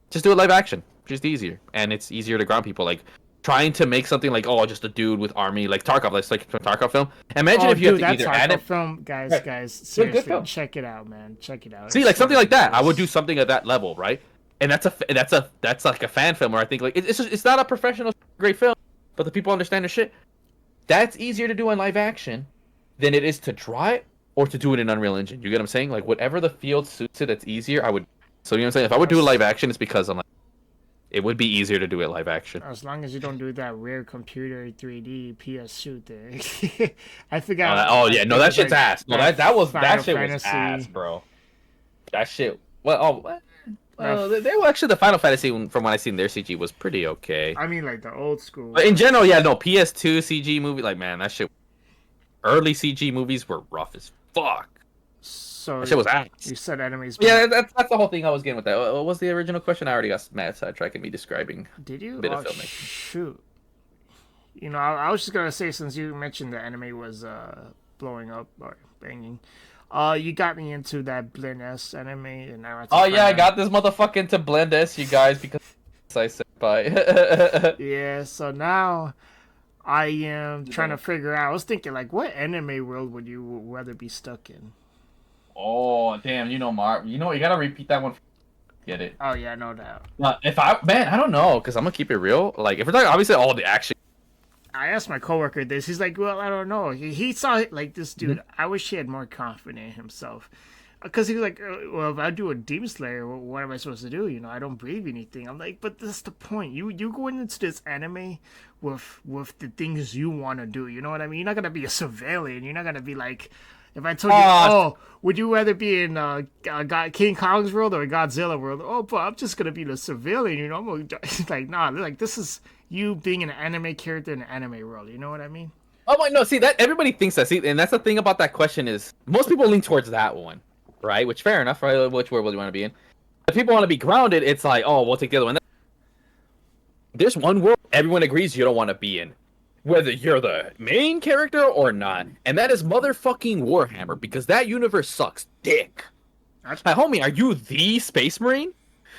just do it live action. Just easier. And it's easier to ground people. Like, trying to make something like, oh, just a dude with army, like Tarkov, like a Tarkov film. Imagine if you have to either add it. Film, guys, seriously, check it out, man. Check it out. See, like something like that. I would do something at that level, right? And that's like a fan film where I think, like, it's not a professional great film, but the people understand the shit. That's easier to do in live action than it is to draw it or to do it in Unreal Engine. You get what I'm saying? Like, whatever the field suits it, that's easier. I would. So you know what I'm saying? If I would do a live action, it's because I'm like, it would be easier to do it live action. As long as you don't do that rare computer 3D PS shoot thing. I forgot. Oh yeah, no, that shit's like, ass. No, that shit was ass, bro. That shit. Actually, the Final Fantasy, from what I seen, their CG was pretty okay. I mean, like the old school. But in general, yeah, no, PS2 CG movie, like, man, that shit. Early CG movies were rough as fuck. So that shit was ass. You said enemies. Yeah, that's the whole thing I was getting with that. What was the original question? I already got mad sidetracking me describing. Did you? A bit of filmmaking. Shoot. I was just gonna say, since you mentioned the anime was blowing up or banging. You got me into that Blend S anime, and now Oh yeah, I got this motherfucker into Blend S, you guys, because I said bye. Yeah, so now I am trying to figure out. I was thinking, like, what anime world would you rather be stuck in? Oh damn, Mark. You gotta repeat that one. Get it? Oh yeah, no doubt. I don't know, because I'm gonna keep it real. Like, if we're talking, obviously, all the action. I asked my coworker this. He's like, well, I don't know. He saw it like this dude. I wish he had more confidence in himself. Because he was like, well, if I do a Demon Slayer, what am I supposed to do? I don't breathe anything. I'm like, but that's the point. You going into this anime with the things you want to do. You know what I mean? You're not going to be a civilian. You're not going to be like, if I told you, would you rather be in King Kong's world or Godzilla world? Oh, but I'm just going to be the civilian, I'm like, nah, like, this is you being an anime character in an anime world. You know what I mean? Oh, my, no, see, that everybody thinks that. See, and that's the thing about that question is, most people lean towards that one, right? Which, fair enough, right? Which world do you want to be in? If people want to be grounded, it's like, oh, we'll take the other one. There's one world everyone agrees you don't want to be in, whether you're the main character or not, and that is motherfucking Warhammer, because that universe sucks dick. Homie, are you the Space Marine?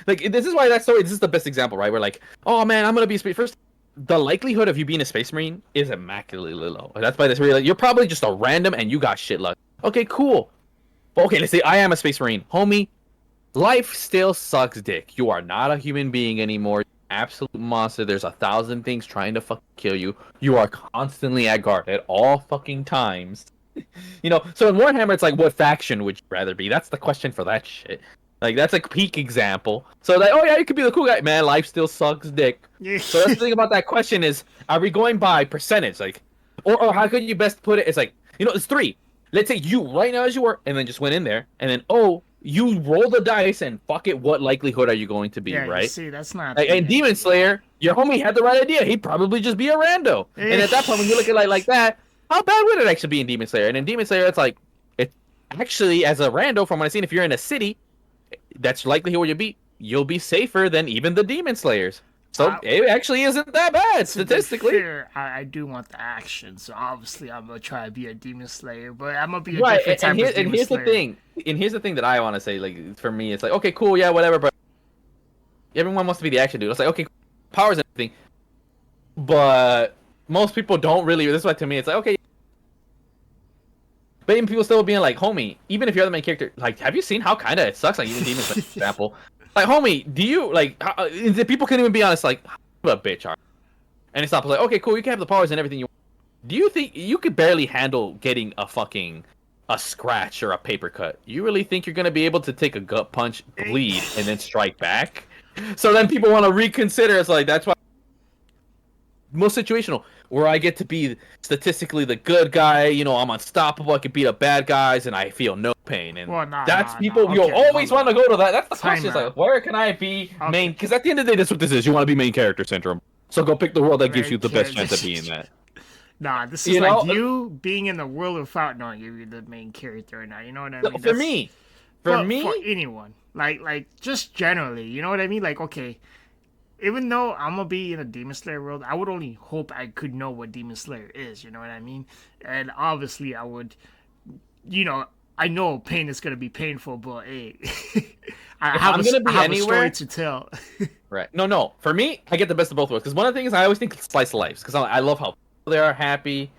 Like, this is why that story, this is the best example, right? We're like, oh man, I'm gonna be a Space. First, the likelihood of you being a Space Marine is immaculately low. That's why this really, you're probably just a random and you got shit luck. Okay, cool. But okay, let's say I am a Space Marine. Homie, life still sucks dick. You are not a human being anymore. Absolute monster. There's 1,000 things trying to fucking kill you. You are constantly at guard at all fucking times. So in Warhammer, it's like, what faction would you rather be? That's the question for that shit. Like, that's a peak example. So, like, oh yeah, you could be the cool guy. Man, life still sucks dick. So that's the thing about that question is, are we going by percentage? Like, or how could you best put it? It's like, it's 3. Let's say you, right now as you were, and then just went in there, and then, you roll the dice, and fuck it, what likelihood are you going to be, right? You see, that's not... And Demon Slayer, your homie had the right idea. He'd probably just be a rando. And at that point, when you look at it like that, how bad would it actually be in Demon Slayer? And in Demon Slayer, it's like, it's actually, as a rando, from what I've seen, if you're in a city, that's likely where you'll be safer than even the Demon Slayers. So it actually isn't that bad statistically. Fair, I do want the action, so obviously I'm gonna try to be a Demon Slayer, but I'm gonna be a different type of Demon Slayer. And here's the thing that I want to say. Like, for me, it's like, okay, cool, yeah, whatever, but everyone wants to be the action dude. It's like, okay, powers and everything, but most people don't really. This is why to me, it's like, okay. But even people still being like, homie, even if you're the main character, like, have you seen how kind of it sucks? Like, even Demon Slayer, for example. Like, homie, do you, like, people can even be honest, like, how a bitch are? And it's not like, okay, cool, you can have the powers and everything you want. Do you think you could barely handle getting a scratch or a paper cut? You really think you're going to be able to take a gut punch, bleed, and then strike back? So then people want to reconsider. It's like, that's why most situational, where I get to be statistically the good guy, I'm unstoppable, I can beat up bad guys, and I feel no pain. And you'll always want to go to that. That's the question. It's like, where can I be main? Because at the end of the day, that's what this is. You want to be main character syndrome. So go pick the world that gives you the best chance of being that. Nah, this is like you being in the world without knowing you're the main character or not. You know what I mean? For me, for anyone, like just generally, you know what I mean? Like, okay, even though I'm gonna be in a Demon Slayer world, I would only hope I could know what Demon Slayer is. You know what I mean? And obviously, I would, I know pain is gonna be painful, but hey, I have a story to tell. Right? No. For me, I get the best of both worlds, because one of the things I always think is slice of life, because I love how they are happy,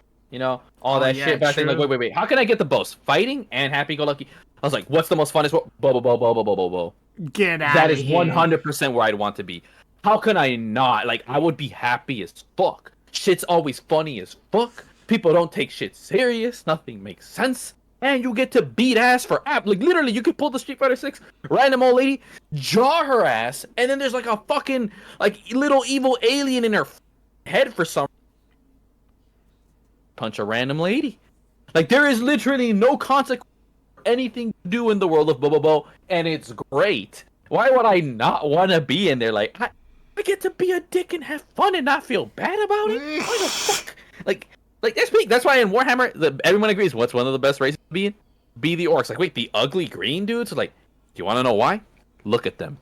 all that shit. But I think, like, wait, how can I get the both fighting and happy-go-lucky? I was like, what's the most funnest? Bo. Get out. That is 100% where I'd want to be. How can I not? Like, I would be happy as fuck. Shit's always funny as fuck. People don't take shit serious. Nothing makes sense. And you get to beat ass for app. Like, literally, you could pull the Street Fighter 6 random old lady, jaw her ass, and then there's like a fucking, like, little evil alien in her head for some. Punch a random lady. Like, there is literally no consequence for anything to do in the world of Bo, and it's great. Why would I not want to be in there? Like, I get to be a dick and have fun and not feel bad about it? Why the fuck? Like that's why in Warhammer, everyone agrees, what's one of the best races to be in? Be the orcs. Like, wait, the ugly green dudes? Like, do you want to know why? Look at them.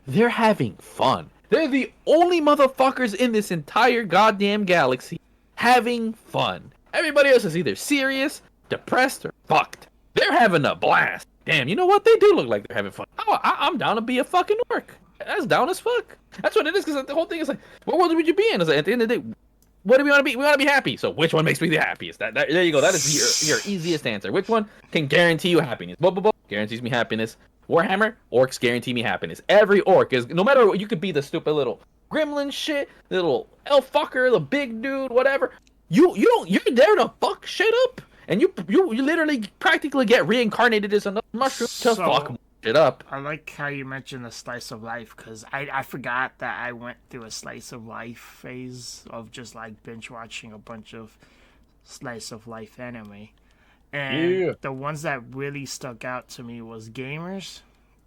They're having fun. They're the only motherfuckers in this entire goddamn galaxy having fun. Everybody else is either serious, depressed or fucked. They're having a blast. Damn, you know what? They do look like they're having fun. I'm down to be a fucking orc. That's down as fuck. That's what it is, because the whole thing is like, what world would you be in? It's like, at the end of the day, what do we want to be? We want to be happy. So which one makes me the happiest? There you go. That is your easiest answer. Which one can guarantee you happiness? Blah, blah, blah, guarantees me happiness. Warhammer, orcs guarantee me happiness. Every orc is, no matter what, you could be the stupid little gremlin shit, little elf fucker, the big dude, whatever. You're there to fuck shit up. And you literally practically get reincarnated as another mushroom to fuck shit up. I like how you mentioned the slice of life, because I forgot that I went through a slice of life phase of just like binge watching a bunch of slice of life anime. And the ones that really stuck out to me was gamers.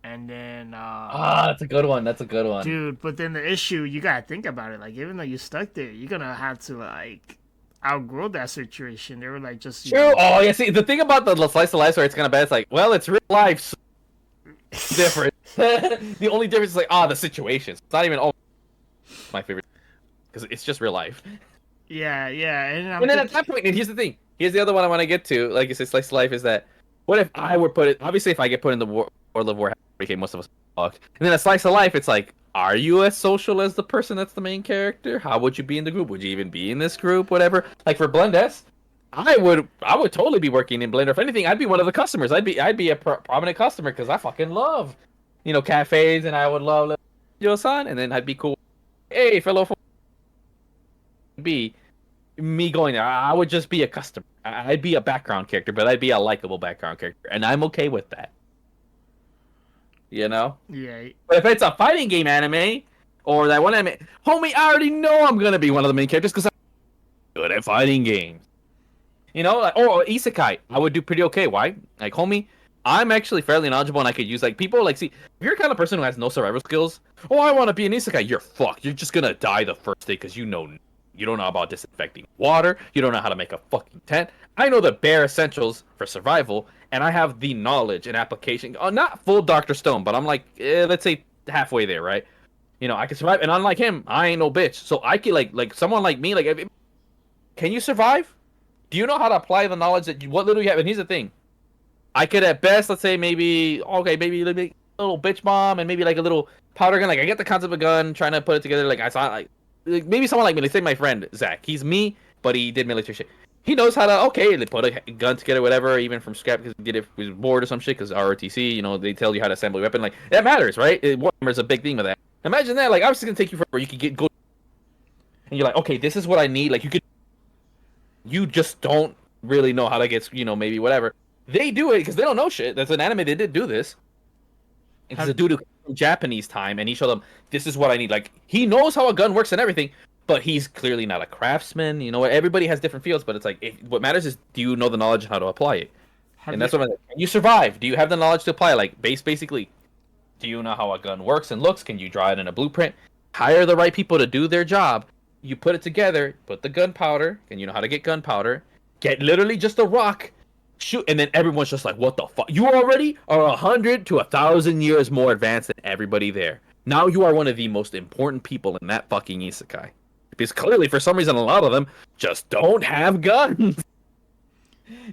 And then that's a good one. That's a good one. Dude, but then the issue, you gotta think about it. Like, even though you stuck there, you're gonna have to like outgrow that situation. They were like just true. Oh yeah, see, the thing about the slice of life where it's kind of bad, it's like, well, it's real life, so it's different. The only difference is like, the situations. It's not even my favorite, because it's just real life. Yeah. And then at that point, and here's the thing. Here's the other one I want to get to. Like you said, slice of life is that, what if I were put it? Obviously, if I get put in the World of Warhammer, most of us fucked. And then a slice of life, it's like, are you as social as the person that's the main character? How would you be in the group? Would you even be in this group? Whatever. Like for Blend S, I would totally be working in Blender. If anything, I'd be one of the customers. I'd be a prominent customer, because I fucking love, cafes, and I would love son, and then I'd be cool. Hey, fellow. Be me going there. I would just be a customer. I'd be a background character, but I'd be a likable background character, and I'm okay with that. Yeah. But if it's a fighting game anime, or that one anime, homie, I already know I'm gonna be one of the main characters because I'm good at fighting games. Or isekai, I would do pretty okay. Why? Like, homie, I'm actually fairly knowledgeable, and I could use, like, people, like, see, if you're the kind of person who has no survival skills, I want to be an isekai, you're fucked. You're just gonna die the first day, because you don't know about disinfecting water, you don't know how to make a fucking tent. I know the bare essentials for survival, and I have the knowledge and application, not full Dr. Stone, but I'm like, let's say halfway there, right? I can survive, and unlike him, I ain't no bitch, so I can, like someone like me, like, can you survive? Do you know how to apply the knowledge what little you have? And here's the thing. I could at best, let's say maybe a little bitch bomb and maybe like a little powder gun. Like, I get the concept of a gun, trying to put it together. Like, I saw, like maybe someone like me, let's say my friend, Zach. He's me, but he did military shit. He knows how to, they put a gun together, whatever, even from scrap, because he did it, he was bored or some shit, because ROTC, they tell you how to assemble a weapon. Like, that matters, right? Warhammer's a big thing with that. Imagine that, like, I was just going to take you forever. You could go, and you're like, okay, this is what I need. Like, you just don't really know how to get, maybe whatever. They do it because they don't know shit. That's an anime. They did do this. It's a dude who came from Japanese time, and he showed them, this is what I need. Like, he knows how a gun works and everything, but he's clearly not a craftsman. Everybody has different fields, but it's like, what matters is, do you know the knowledge of how to apply it? And that's what I'm like. Can you survive? Do you have the knowledge to apply it? Like, basically, do you know how a gun works and looks? Can you draw it in a blueprint? Hire the right people to do their job. You put it together, put the gunpowder, and you know how to get gunpowder. Get literally just a rock, shoot, and then everyone's just like, what the fuck? You already are 100 to 1,000 years more advanced than everybody there. Now you are one of the most important people in that fucking isekai. Because clearly, for some reason, a lot of them just don't have guns.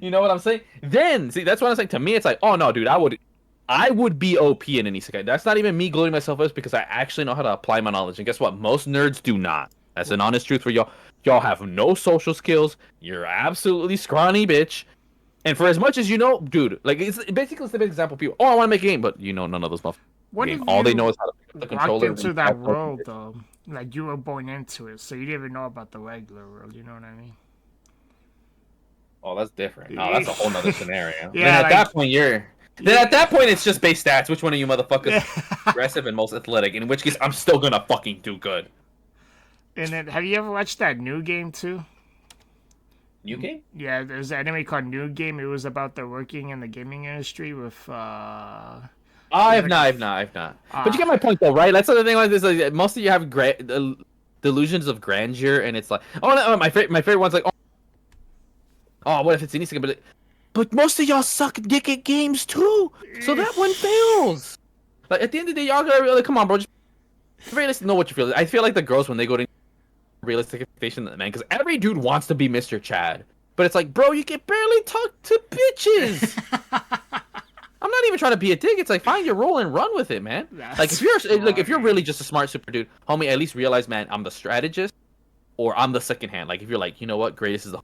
You know what I'm saying? Then, see, that's what I'm saying. To me, it's like, oh no, dude, I would be OP in an isekai. That's not even me gloating myself as, because I actually know how to apply my knowledge. And guess what? Most nerds do not. That's an honest truth for y'all. Y'all have no social skills. You're absolutely scrawny bitch. And for as much as you know, dude, like, it's basically the big example of people. I want to make a game, but none of those motherfuckers. All they know is how to pick up the controller. Walked into that world, though. Like, you were born into it, so you didn't even know about the regular world. You know what I mean? Oh, that's different. No, that's a whole nother scenario. Yeah, then at that point, it's just base stats. Which one of you motherfuckers is aggressive and most athletic? In which case, I'm still gonna fucking do good. And then, have you ever watched that New Game too? New Game? Yeah, there's an anime called New Game. It was about the working in the gaming industry with. I've not. But you get my point, though, right? That's the thing like this. Like, most of you have delusions of grandeur, and it's like, my favorite one's like, what if it's an isekai? But most of y'all suck dick at games too, so that one fails. Like, at the end of the day, y'all gotta really come on, bro. Just realistically know what you feel. I feel like the girls when they go to realistic expectation of the man, because every dude wants to be Mr. Chad. But it's like, bro, you can barely talk to bitches. I'm not even trying to be a dick. It's like, find your role and run with it, man. Like, if you're really just a smart super dude, homie, at least realize, man, I'm the strategist or I'm the second hand. Like, if you're like, you know what, greatest is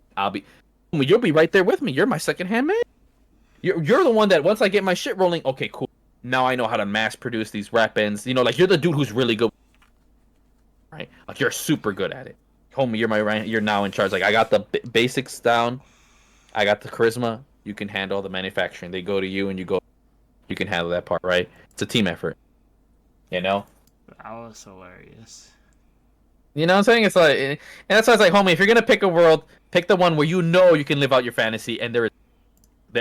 you'll be right there with me. You're my second hand man. You're the one that once I get my shit rolling, okay, cool. Now I know how to mass produce these rap ends. You know, like, you're the dude who's really good, right? Like, you're super good at it. Homie, you're now in charge. Like, I got the basics down. I got the charisma. You can handle the manufacturing. They go to you and you can handle that part, right? It's a team effort. You know? That was hilarious. You know what I'm saying? It's like, and that's why it's like, homie, if you're gonna pick a world, pick the one where you know you can live out your fantasy, and there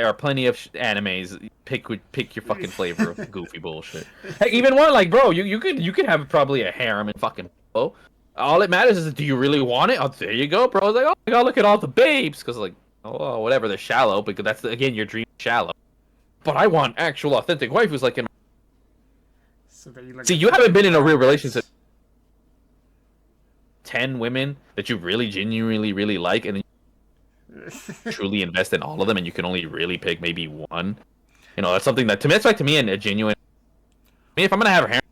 are plenty of animes. Pick your fucking flavor of goofy bullshit. Heck, even one like, bro, you could have probably a harem and fucking all it matters is, do you really want it? Oh, there you go, bro. It's like, oh my god, look at all the babes, because like, oh, whatever, they're shallow, because that's again your dream shallow. But I want actual authentic wife who's like in. So that you See, you haven't been in a real relationship. 10 women that you really genuinely really like, and then you truly invest in all of them, and you can only really pick maybe one. You know, that's something that to me, that's like to me a genuine. I mean, if I'm gonna have a harem,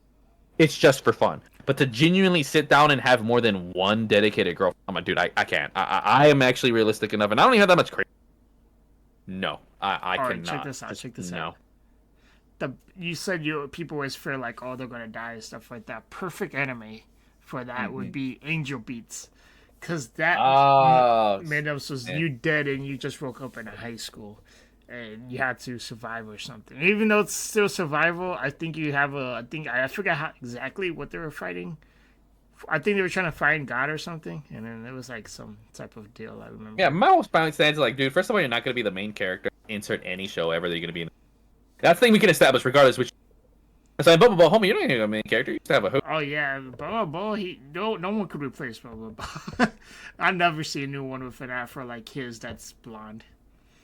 it's just for fun. But to genuinely sit down and have more than one dedicated girlfriend, I'm like, dude, I can't. I am actually realistic enough, and I don't even have that much crazy. No, I cannot. Right, check this out. You said people always fear like, oh, they're gonna die and stuff like that. Perfect anime for that would be Angel Beats, because that made up was you dead and you just woke up in a high school and you had to survive or something. Even though it's still survival, I think you have I forgot exactly what they were fighting. I think they were trying to find God or something, and then it was like some type of deal. I remember. Yeah, my whole stance is like, dude, first of all, you're not going to be the main character. Insert any show ever that you're going to be in. That's the thing we can establish, regardless which. So in Bubble Ball, homie, you're not going to be a main character. You used to have a hook. Oh yeah, Bubble Ball. No one could replace Bubble Ball. I've never seen a new one with an afro like his that's blonde.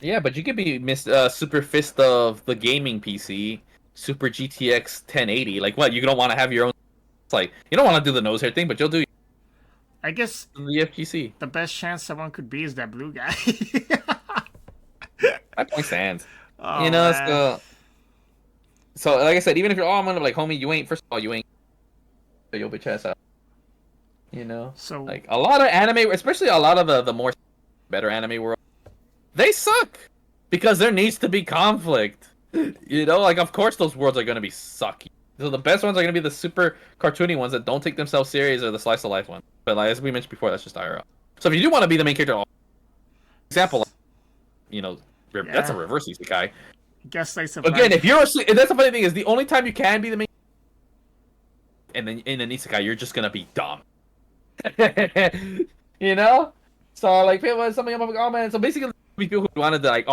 Yeah, but you could be Super Fist of the gaming PC, Super GTX 1080. Like what? You don't want to have your own. It's like you don't want to do the nose hair thing, but you'll do. I guess the FGC. The best chance someone could be is that blue guy. My point stands. Oh, you know, man. so like I said, even if you're all like, homie, you ain't. First of all, you ain't. You'll bitch ass out. You know, so like a lot of anime, especially a lot of the more better anime world, they suck because there needs to be conflict. You know, like of course those worlds are gonna be sucky. So the best ones are gonna be the super cartoony ones that don't take themselves serious, or the slice of life ones. But like as we mentioned before, that's just IRL. So if you do want to be the main character, example, you know, that's a reverse isekai. Guess like again, if you're that's the funny thing is the only time you can be the main, and then in an isekai you're just gonna be dumb. You know, so like people, something I'm like, oh man. So basically, people who wanted to like,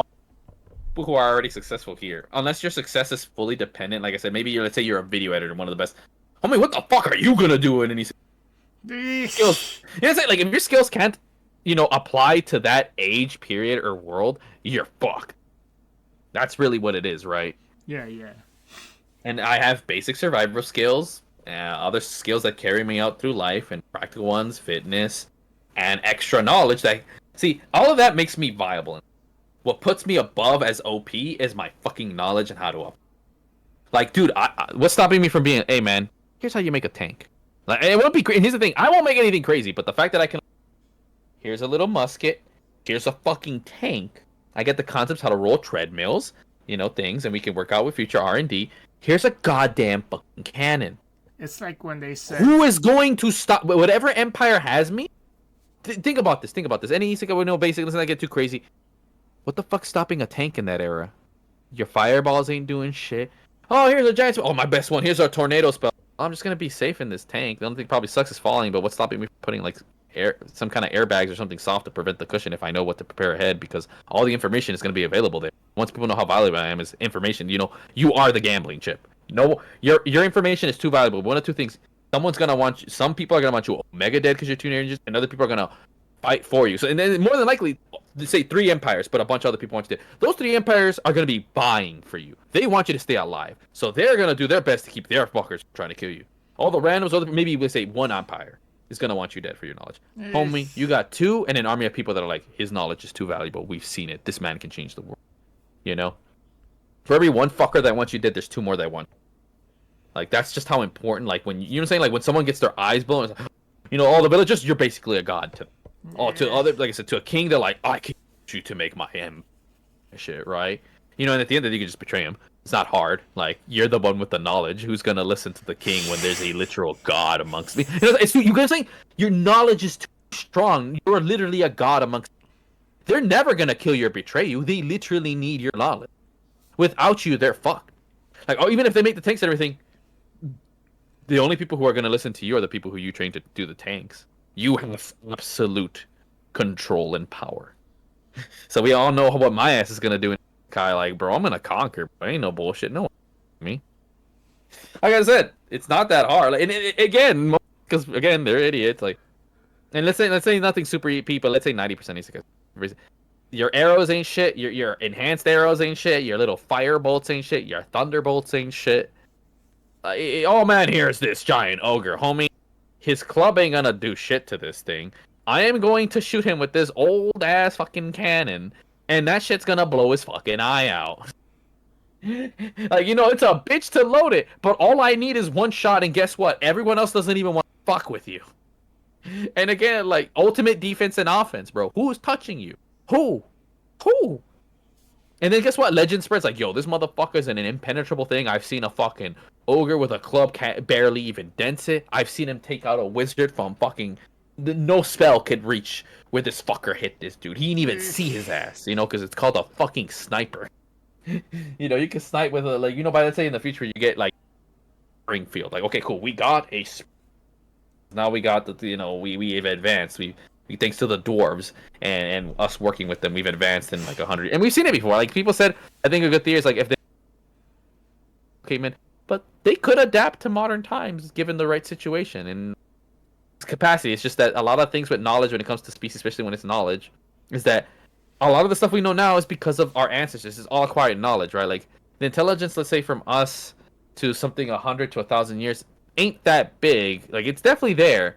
people who are already successful here, unless your success is fully dependent. Like I said, maybe let's say you're a video editor, one of the best. Homie, what the fuck are you gonna do in any skills? You know, like if your skills can't, you know, apply to that age period or world, you're fucked. That's really what it is, right? Yeah. And I have basic survival skills, other skills that carry me out through life, and practical ones, fitness, and extra knowledge. That see, all of that makes me viable. What puts me above as OP is my fucking knowledge and how to up. Like, dude, what's stopping me from being? Hey, man, here's how you make a tank. Like, it won't be. Here's the thing: I won't make anything crazy, but the fact that I can. Here's a little musket. Here's a fucking tank. I get the concepts how to roll treadmills, you know, things, and we can work out with future R&D. Here's a goddamn fucking cannon. It's like when they said, who is going to stop whatever empire has me? Think about this. Any isekai would know basic. Let's not get too crazy. What the fuck's stopping a tank in that era? Your fireballs ain't doing shit. Oh, here's a giant spell. Oh, my best one. Here's our tornado spell. I'm just gonna be safe in this tank. The only thing probably sucks is falling, but what's stopping me from putting like some kind of airbags or something soft to prevent the cushion if I know what to prepare ahead, because all the information is going to be available there. Once people know how valuable I am as information, you know, you are the gambling chip. No, your information is too valuable. One of two things: someone's going to want you. Some people are going to want you mega dead because you're too ninjas, and other people are going to fight for you. So, and then more than likely, say 3 empires, but a bunch of other people want you dead. Those 3 empires are going to be buying for you. They want you to stay alive, so they're going to do their best to keep their fuckers from trying to kill you. All the randoms, maybe we say 1 empire. is gonna want you dead for your knowledge. Homie, you got 2 and an army of people that are like, his knowledge is too valuable. We've seen it. This man can change the world. You know? For every one fucker that wants you dead, there's 2 more that want. Like, that's just how important, like, when, you know what I'm saying? Like, when someone gets their eyes blown, it's like, you know, all the villagers, you're basically a god to to other, like I said, to a king, they're like, I can use you to make my shit, right? You know, and at the end of the day, you can just betray him. It's not hard. Like, you're the one with the knowledge. Who's gonna listen to the king when there's a literal god amongst me? You know, it's, you guys saying your knowledge is too strong. You're literally a god amongst. They're never gonna kill you or betray you. They literally need your knowledge. Without you, they're fucked. Like, oh, even if they make the tanks and everything, the only people who are gonna listen to you are the people who you train to do the tanks. You have absolute control and power. So we all know what my ass is gonna do. Kai, like, bro, I'm gonna conquer. But ain't no bullshit. No one me. Like I said, it's not that hard. Like, and again, because again, they're idiots. Like, and let's say nothing super people. Let's say 90% is your arrows ain't shit. Your enhanced arrows ain't shit. Your little fire bolts ain't shit. Your thunderbolts ain't shit. All man here is this giant ogre, homie. His club ain't gonna do shit to this thing. I am going to shoot him with this old ass fucking cannon. And that shit's gonna blow his fucking eye out. Like, you know, it's a bitch to load it, but all I need is one shot, and guess what? Everyone else doesn't even want to fuck with you. And again, like, ultimate defense and offense, bro. Who is touching you? Who? And then guess what? Legend spreads like, yo, this motherfucker's an impenetrable thing. I've seen a fucking ogre with a club can't barely even dents it. I've seen him take out a wizard from fucking... No spell could reach where this fucker hit this dude. He didn't even see his ass, you know, because it's called a fucking sniper. You know, you can snipe with a, like, you know, by let's say in the future you get like Springfield. Like, okay, cool, we got a. Now we got the, you know, we've advanced. We thanks to the dwarves and us working with them, we've advanced in like 100. And we've seen it before. Like people said, I think a good theory is like if they came in, but they could adapt to modern times given the right situation and capacity. It's just that a lot of things with knowledge when it comes to species, especially when it's knowledge, is that a lot of the stuff we know now is because of our ancestors. It's all acquired knowledge, right? Like the intelligence, let's say from us to something 100 to 1,000 years ain't that big. Like it's definitely there,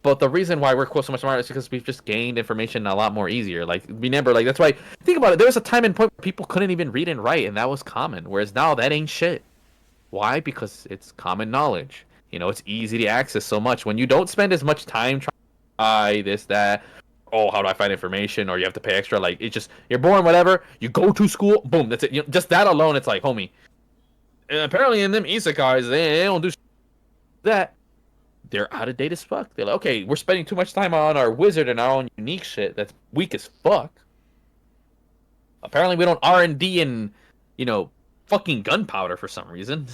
but the reason why we're so much smarter is because we've just gained information a lot more easier. Like remember, like that's why think about it. There was a time and point where people couldn't even read and write, and that was common. Whereas now that ain't shit. Why? Because it's common knowledge. You know, it's easy to access so much. When you don't spend as much time trying to buy this, that, oh, how do I find information? Or you have to pay extra. Like, it's just, you're born, whatever. You go to school, boom, that's it. You know, just that alone, it's like, homie. And apparently in them isekais, they don't do that. They're out of date as fuck. They're like, okay, we're spending too much time on our wizard and our own unique shit that's weak as fuck. Apparently we don't R&D in, you know, fucking gunpowder for some reason.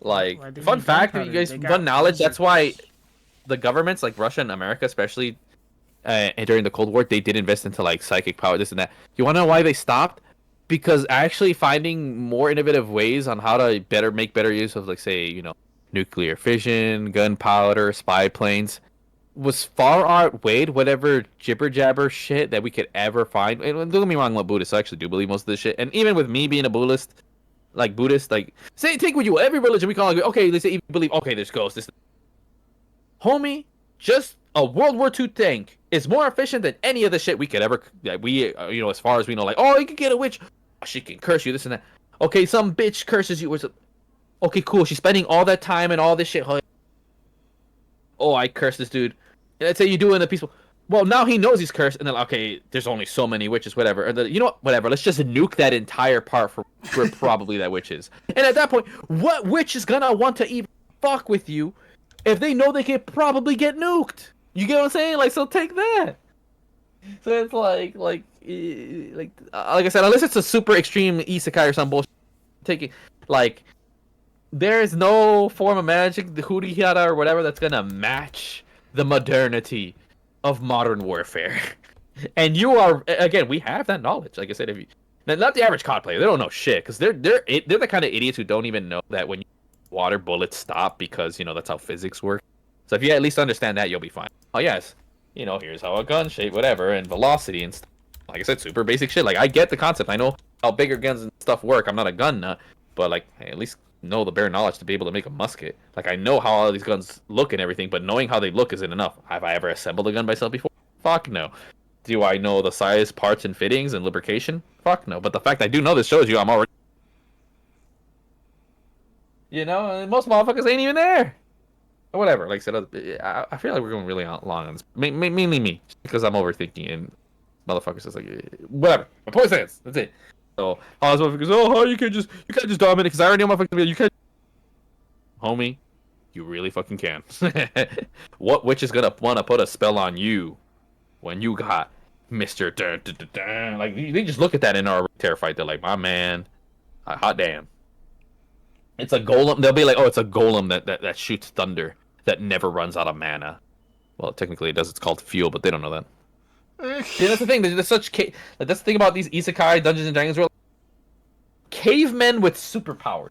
Like, fun fact, you guys, fun knowledge, that's why the governments, like Russia and America especially, and during the Cold War, they did invest into, like, psychic power, this and that. You want to know why they stopped? Because actually finding more innovative ways on how to make better use of, like, say, you know, nuclear fission, gunpowder, spy planes, was far outweighed whatever jibber-jabber shit that we could ever find. And don't get me wrong, I'm a Buddhist, so I actually do believe most of this shit. And even with me being a Buddhist, like say take with you every religion we call it, okay, let's say you believe, okay, there's ghosts, this homie, just a World War II tank is more efficient than any of the shit we could ever, like, you know, as far as we know, like, oh, you can get a witch, oh, she can curse you, this and that, okay, some bitch curses you, okay, cool, she's spending all that time and all this shit, oh, I curse this dude, and let's say you do it in a peaceful, well, now he knows he's cursed, and then, okay, there's only so many witches, whatever. Or you know what? Whatever. Let's just nuke that entire part for probably that witch is. And at that point, what witch is gonna want to even fuck with you if they know they can probably get nuked? You get what I'm saying? Like, so take that. So it's like I said, unless it's a super extreme isekai or some bullshit, taking, like, there's no form of magic, the Hurihara or whatever, that's gonna match the modernity of modern warfare. And you are, again, we have that knowledge. Like I said, if you, not the average COD player, they don't know shit, because they're the kind of idiots who don't even know that when you water bullets stop, because, you know, that's how physics work. So if you at least understand that, you'll be fine. Oh yes, you know, here's how a gun shape, whatever, and velocity and stuff. Like I said, super basic shit. Like, I get the concept. I know how bigger guns and stuff work. I'm not a gun nut, but, like, hey, at least know the bare knowledge to be able to make a musket. Like, I know how all these guns look and everything, but knowing how they look isn't enough. Have I ever assembled a gun myself before? Fuck no. Do I know the size, parts, and fittings and lubrication? Fuck no. But the fact I do know this shows you I'm already... You know, most motherfuckers ain't even there. Or whatever. Like I said, I feel like we're going really long on this. Mainly me. Just because I'm overthinking and motherfuckers is like, whatever. My point stands. That's it. So, all those motherfuckers, oh, you can't just dominate because I already know my fucking... You can't... Homie, you really fucking can. What witch is gonna want to put a spell on you when you got Mr. Dun, dun, dun, dun. Like, they just look at that and are terrified. They're like, my man, hot damn. It's a golem. They'll be like, oh, it's a golem that shoots thunder that never runs out of mana. Well, technically it does. It's called fuel, but they don't know that. See, that's the thing. There's such that's the thing about these isekai Dungeons and Dragons. Cavemen with superpowers.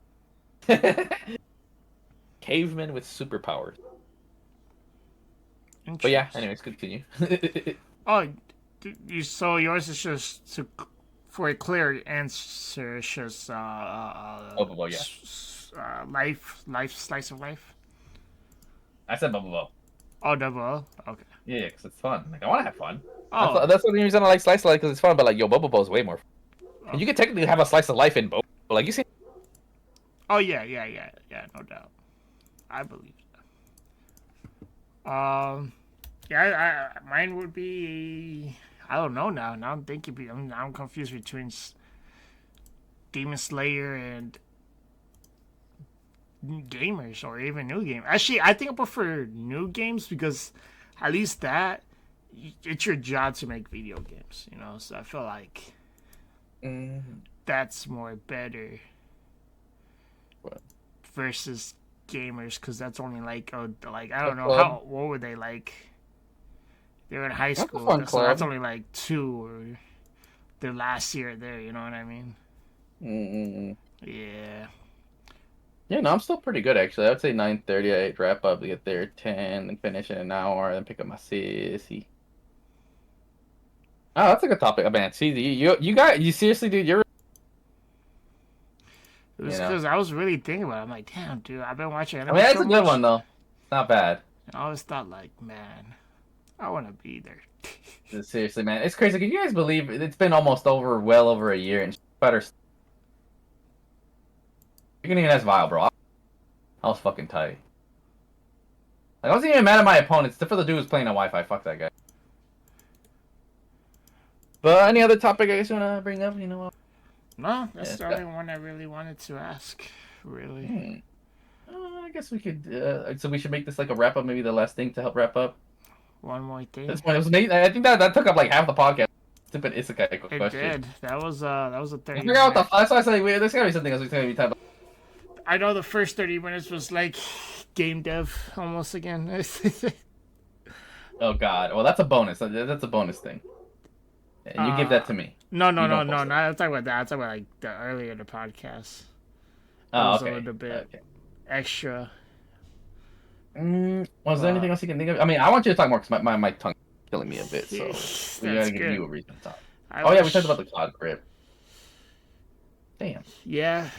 Cavemen with superpowers. But yeah, anyways, continue. Oh, so yours is just for a clear answer. It's just Bubble, yeah. Slice of life. I said bubble. Oh, double. Okay. Yeah, because it's fun. Like, I want to have fun. Oh, That's the only reason I like Slice of Life, because it's fun. But like, yo, Bubble Bowl is way more fun. And you can technically have a Slice of Life in both. But like, you see. Oh yeah, no doubt. I believe that. Yeah, mine would be. I don't know now. Now I'm thinking. I'm confused between Demon Slayer and gamers, or even new game. Actually, I think I prefer new games because at least that it's your job to make video games. You know, so I feel like that's more better. What? Versus gamers, because that's only like I don't know what were they like. They were in high school, so that's only like 2 or their last year there. You know what I mean? Yeah. Yeah, no, I'm still pretty good actually. I would say 9:30. I wrap up, get there 10, and finish in an hour, then pick up my sissy. Oh, that's a good topic, man. See, you seriously, dude, you're. It was because I was really thinking about it. I'm like, damn, dude, I've been watching anime. I mean, that's a good one though. It's not bad. And I always thought, like, man, I want to be there. Seriously, man, it's crazy. Can you guys believe it's been well over a year, and better. You can even ask Vile, bro. I was fucking tight. Like, I wasn't even mad at my opponents. Except for the dude who's playing on Wi-Fi. Fuck that guy. But any other topic I guess you want to bring up? You know what? No, that's the only one I really wanted to ask. Really. I guess we could. So we should make this like a wrap up. Maybe the last thing to help wrap up. One more thing. This one, it was Nate. I think that took up like half the podcast. Stupid isekai question. It did. That was a 30. I figure out what the. That's why I said there's gotta be something else we can be talking about. I know the first 30 minutes was like game dev almost again. Oh God! Well, that's a bonus. That's a bonus thing. And you give that to me. No. Not I'm talking about that. I'm talking about like the earlier the podcast. Oh, was okay. A little bit extra. Was there anything else you can think of? I mean, I want you to talk more because my tongue's killing me a bit. So we gotta give you a reason to talk. Yeah, we talked about the cloud grip. Damn. Yeah.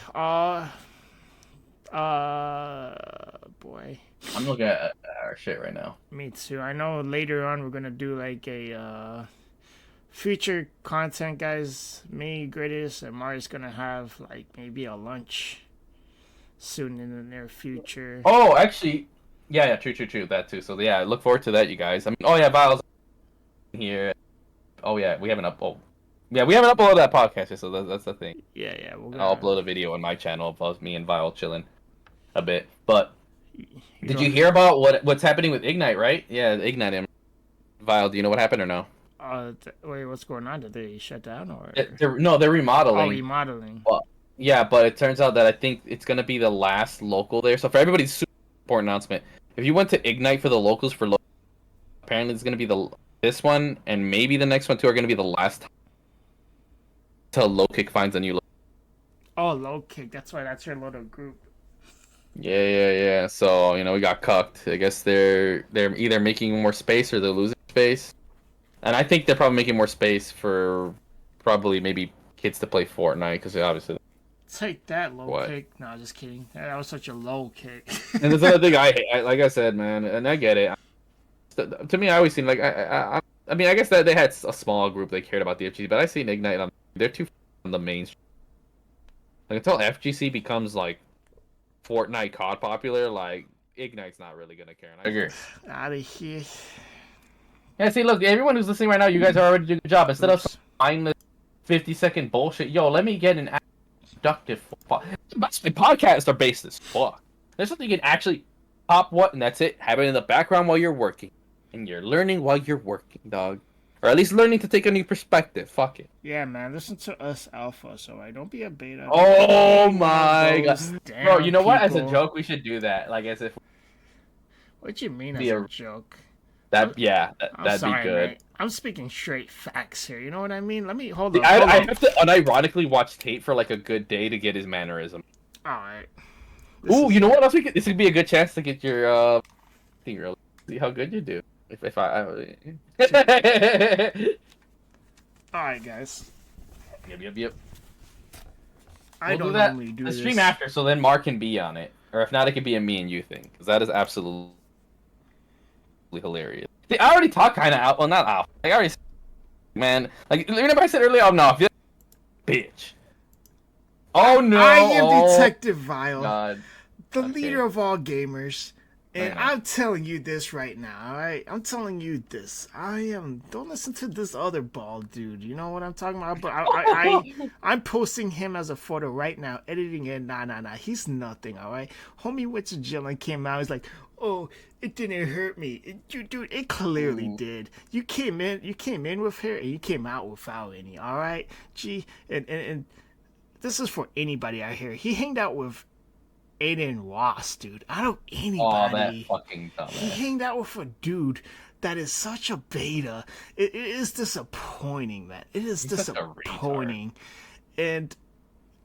Boy. I'm looking at our shit right now. Me too. I know later on we're gonna do like a future content, guys. Me, Grittis, and Mari's gonna have like maybe a lunch soon in the near future. Oh, actually, yeah, true. That too. So yeah, look forward to that, you guys. I mean, oh yeah, Vile's here. Oh yeah, we haven't uploaded. Yeah, we haven't uploaded that podcast yet, so that's the thing. Yeah. I'll upload a video on my channel of me and Vile chilling a bit. But did you hear about what's happening with Ignite? Right? Yeah, Ignite. Vile, do you know what happened or no? Wait, what's going on? Did they shut down or? They're remodeling. Oh, remodeling. Well, yeah, but it turns out that I think it's gonna be the last local there. So for everybody's super important announcement, if you went to Ignite for the locals apparently it's gonna be this one and maybe the next one too are gonna be the last time until Low Kick finds a new. Oh, Low Kick. That's why that's your little group. Yeah. So we got cucked. I guess they're either making more space or they're losing space. And I think they're probably making more space for probably maybe kids to play Fortnite because obviously Take that low What? kick. No, just kidding. That was such a low kick. And there's another thing I hate. Like I said, man, and I get it. To me, I always seem like I mean, I guess that they had a small group that cared about the FGC, but I seen Ignite on. They're too on the mainstream. Like until FGC becomes like Fortnite COD popular, like Ignite's not really gonna care. And I agree. Out of here. Yeah, see, look, everyone who's listening right now, you guys are already doing a good job. Instead Oops. of mindless 50-second bullshit, yo, let me get an productive. Podcasts are based as fuck. There's something you can actually pop what, and that's it. Have it in the background while you're working, and you're learning while you're working, dog. Or at least learning to take a new perspective. Fuck it. Yeah, man, listen to us alpha, so I don't be a beta. Oh Don't be one my of god, those damn bro! You know what? As a people. joke, we should do that. Like as if What you mean as be a a- joke? that. Yeah, I'm that'd sorry, be good. mate. I'm speaking straight facts here. You know what I mean? Let me hold on. I Hold on. have to unironically watch Tate for like a good day to get his mannerism. All right. Ooh, you know what else? This would be a good chance to get your thing early. See how good you do. If I All right, guys. Yep. I We'll don't do that. normally do the this. stream after, so then Mark can be on it, or if not, it could be a me and you thing, because that is absolutely hilarious. See, I already talked kind of out. Well, not out. Like, I already, man. Like, remember I said earlier, oh no, bitch. Oh no. I am oh, Detective Vile, God. the Okay. leader of all gamers. And I know. I'm telling you this right now, alright? I'm telling you this. Don't listen to this other bald dude. You know what I'm talking about? But I'm posting him as a photo right now, editing it. Nah. He's nothing, alright? Homie went to jail and came out. He's like, oh, it didn't hurt me. Dude, it clearly did. You came in with her, and you came out without any, alright? Gee, and this is for anybody out here. He hanged out with Aiden Ross, dude. Out of anybody. Oh, that fucking He dumbass. hanged out with a dude that is such a beta. It is disappointing, man. It is He's such a disappointing. And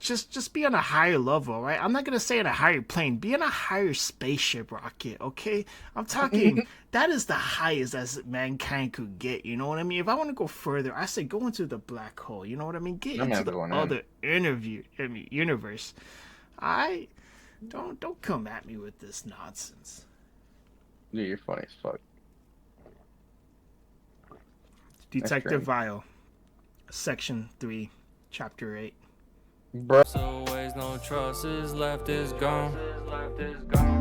just be on a higher level, right? I'm not gonna say on a higher plane. Be on a higher spaceship rocket, okay? I'm talking. That is the highest as mankind could get. You know what I mean? If I want to go further, I say go into the black hole. You know what I mean? Get I'm into never the going in. other universe. Don't come at me with this nonsense. Dude, you're funny as fuck. Detective great. Vile, Section 3, Chapter 8. Bro. So ways no trust is left is gone.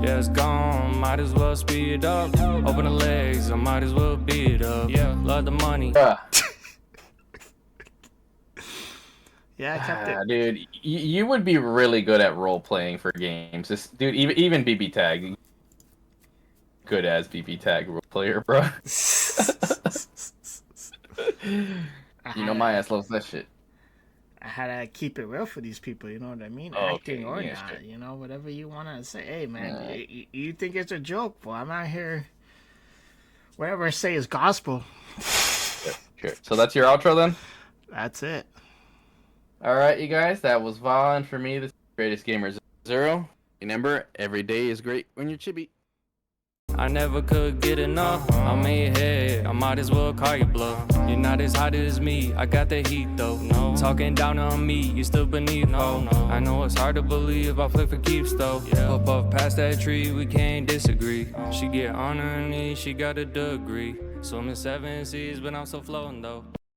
Yeah, it's gone. Might as well speed up. Open the legs, I might as well beat up. Yeah, love the money. Yeah, I kept it. Dude, you would be really good at role playing for games. Dude, even BB Tag, good as BB Tag role player, bro. You know my ass loves that shit. I had to keep it real for these people, you know what I mean? Okay, Acting or yeah, not, sure. you know, whatever you want to say. Hey, man, Yeah. you think it's a joke? Well, I'm out here. Whatever I say is gospel. Sure. So that's your outro then? That's it. Alright, you guys, that was Vaughn for me, the greatest gamer zero. Remember, every day is great when you're chibi. I never could get enough. I'm in your head, I might as well call you bluff. You're not as hot as me, I got the heat though. No, talking down on me, you still beneath. No, I know it's hard to believe I play for keeps though. Up past that tree, we can't disagree. She get on her knees, she got a degree. Swimming 7 seas, but I'm still floating though.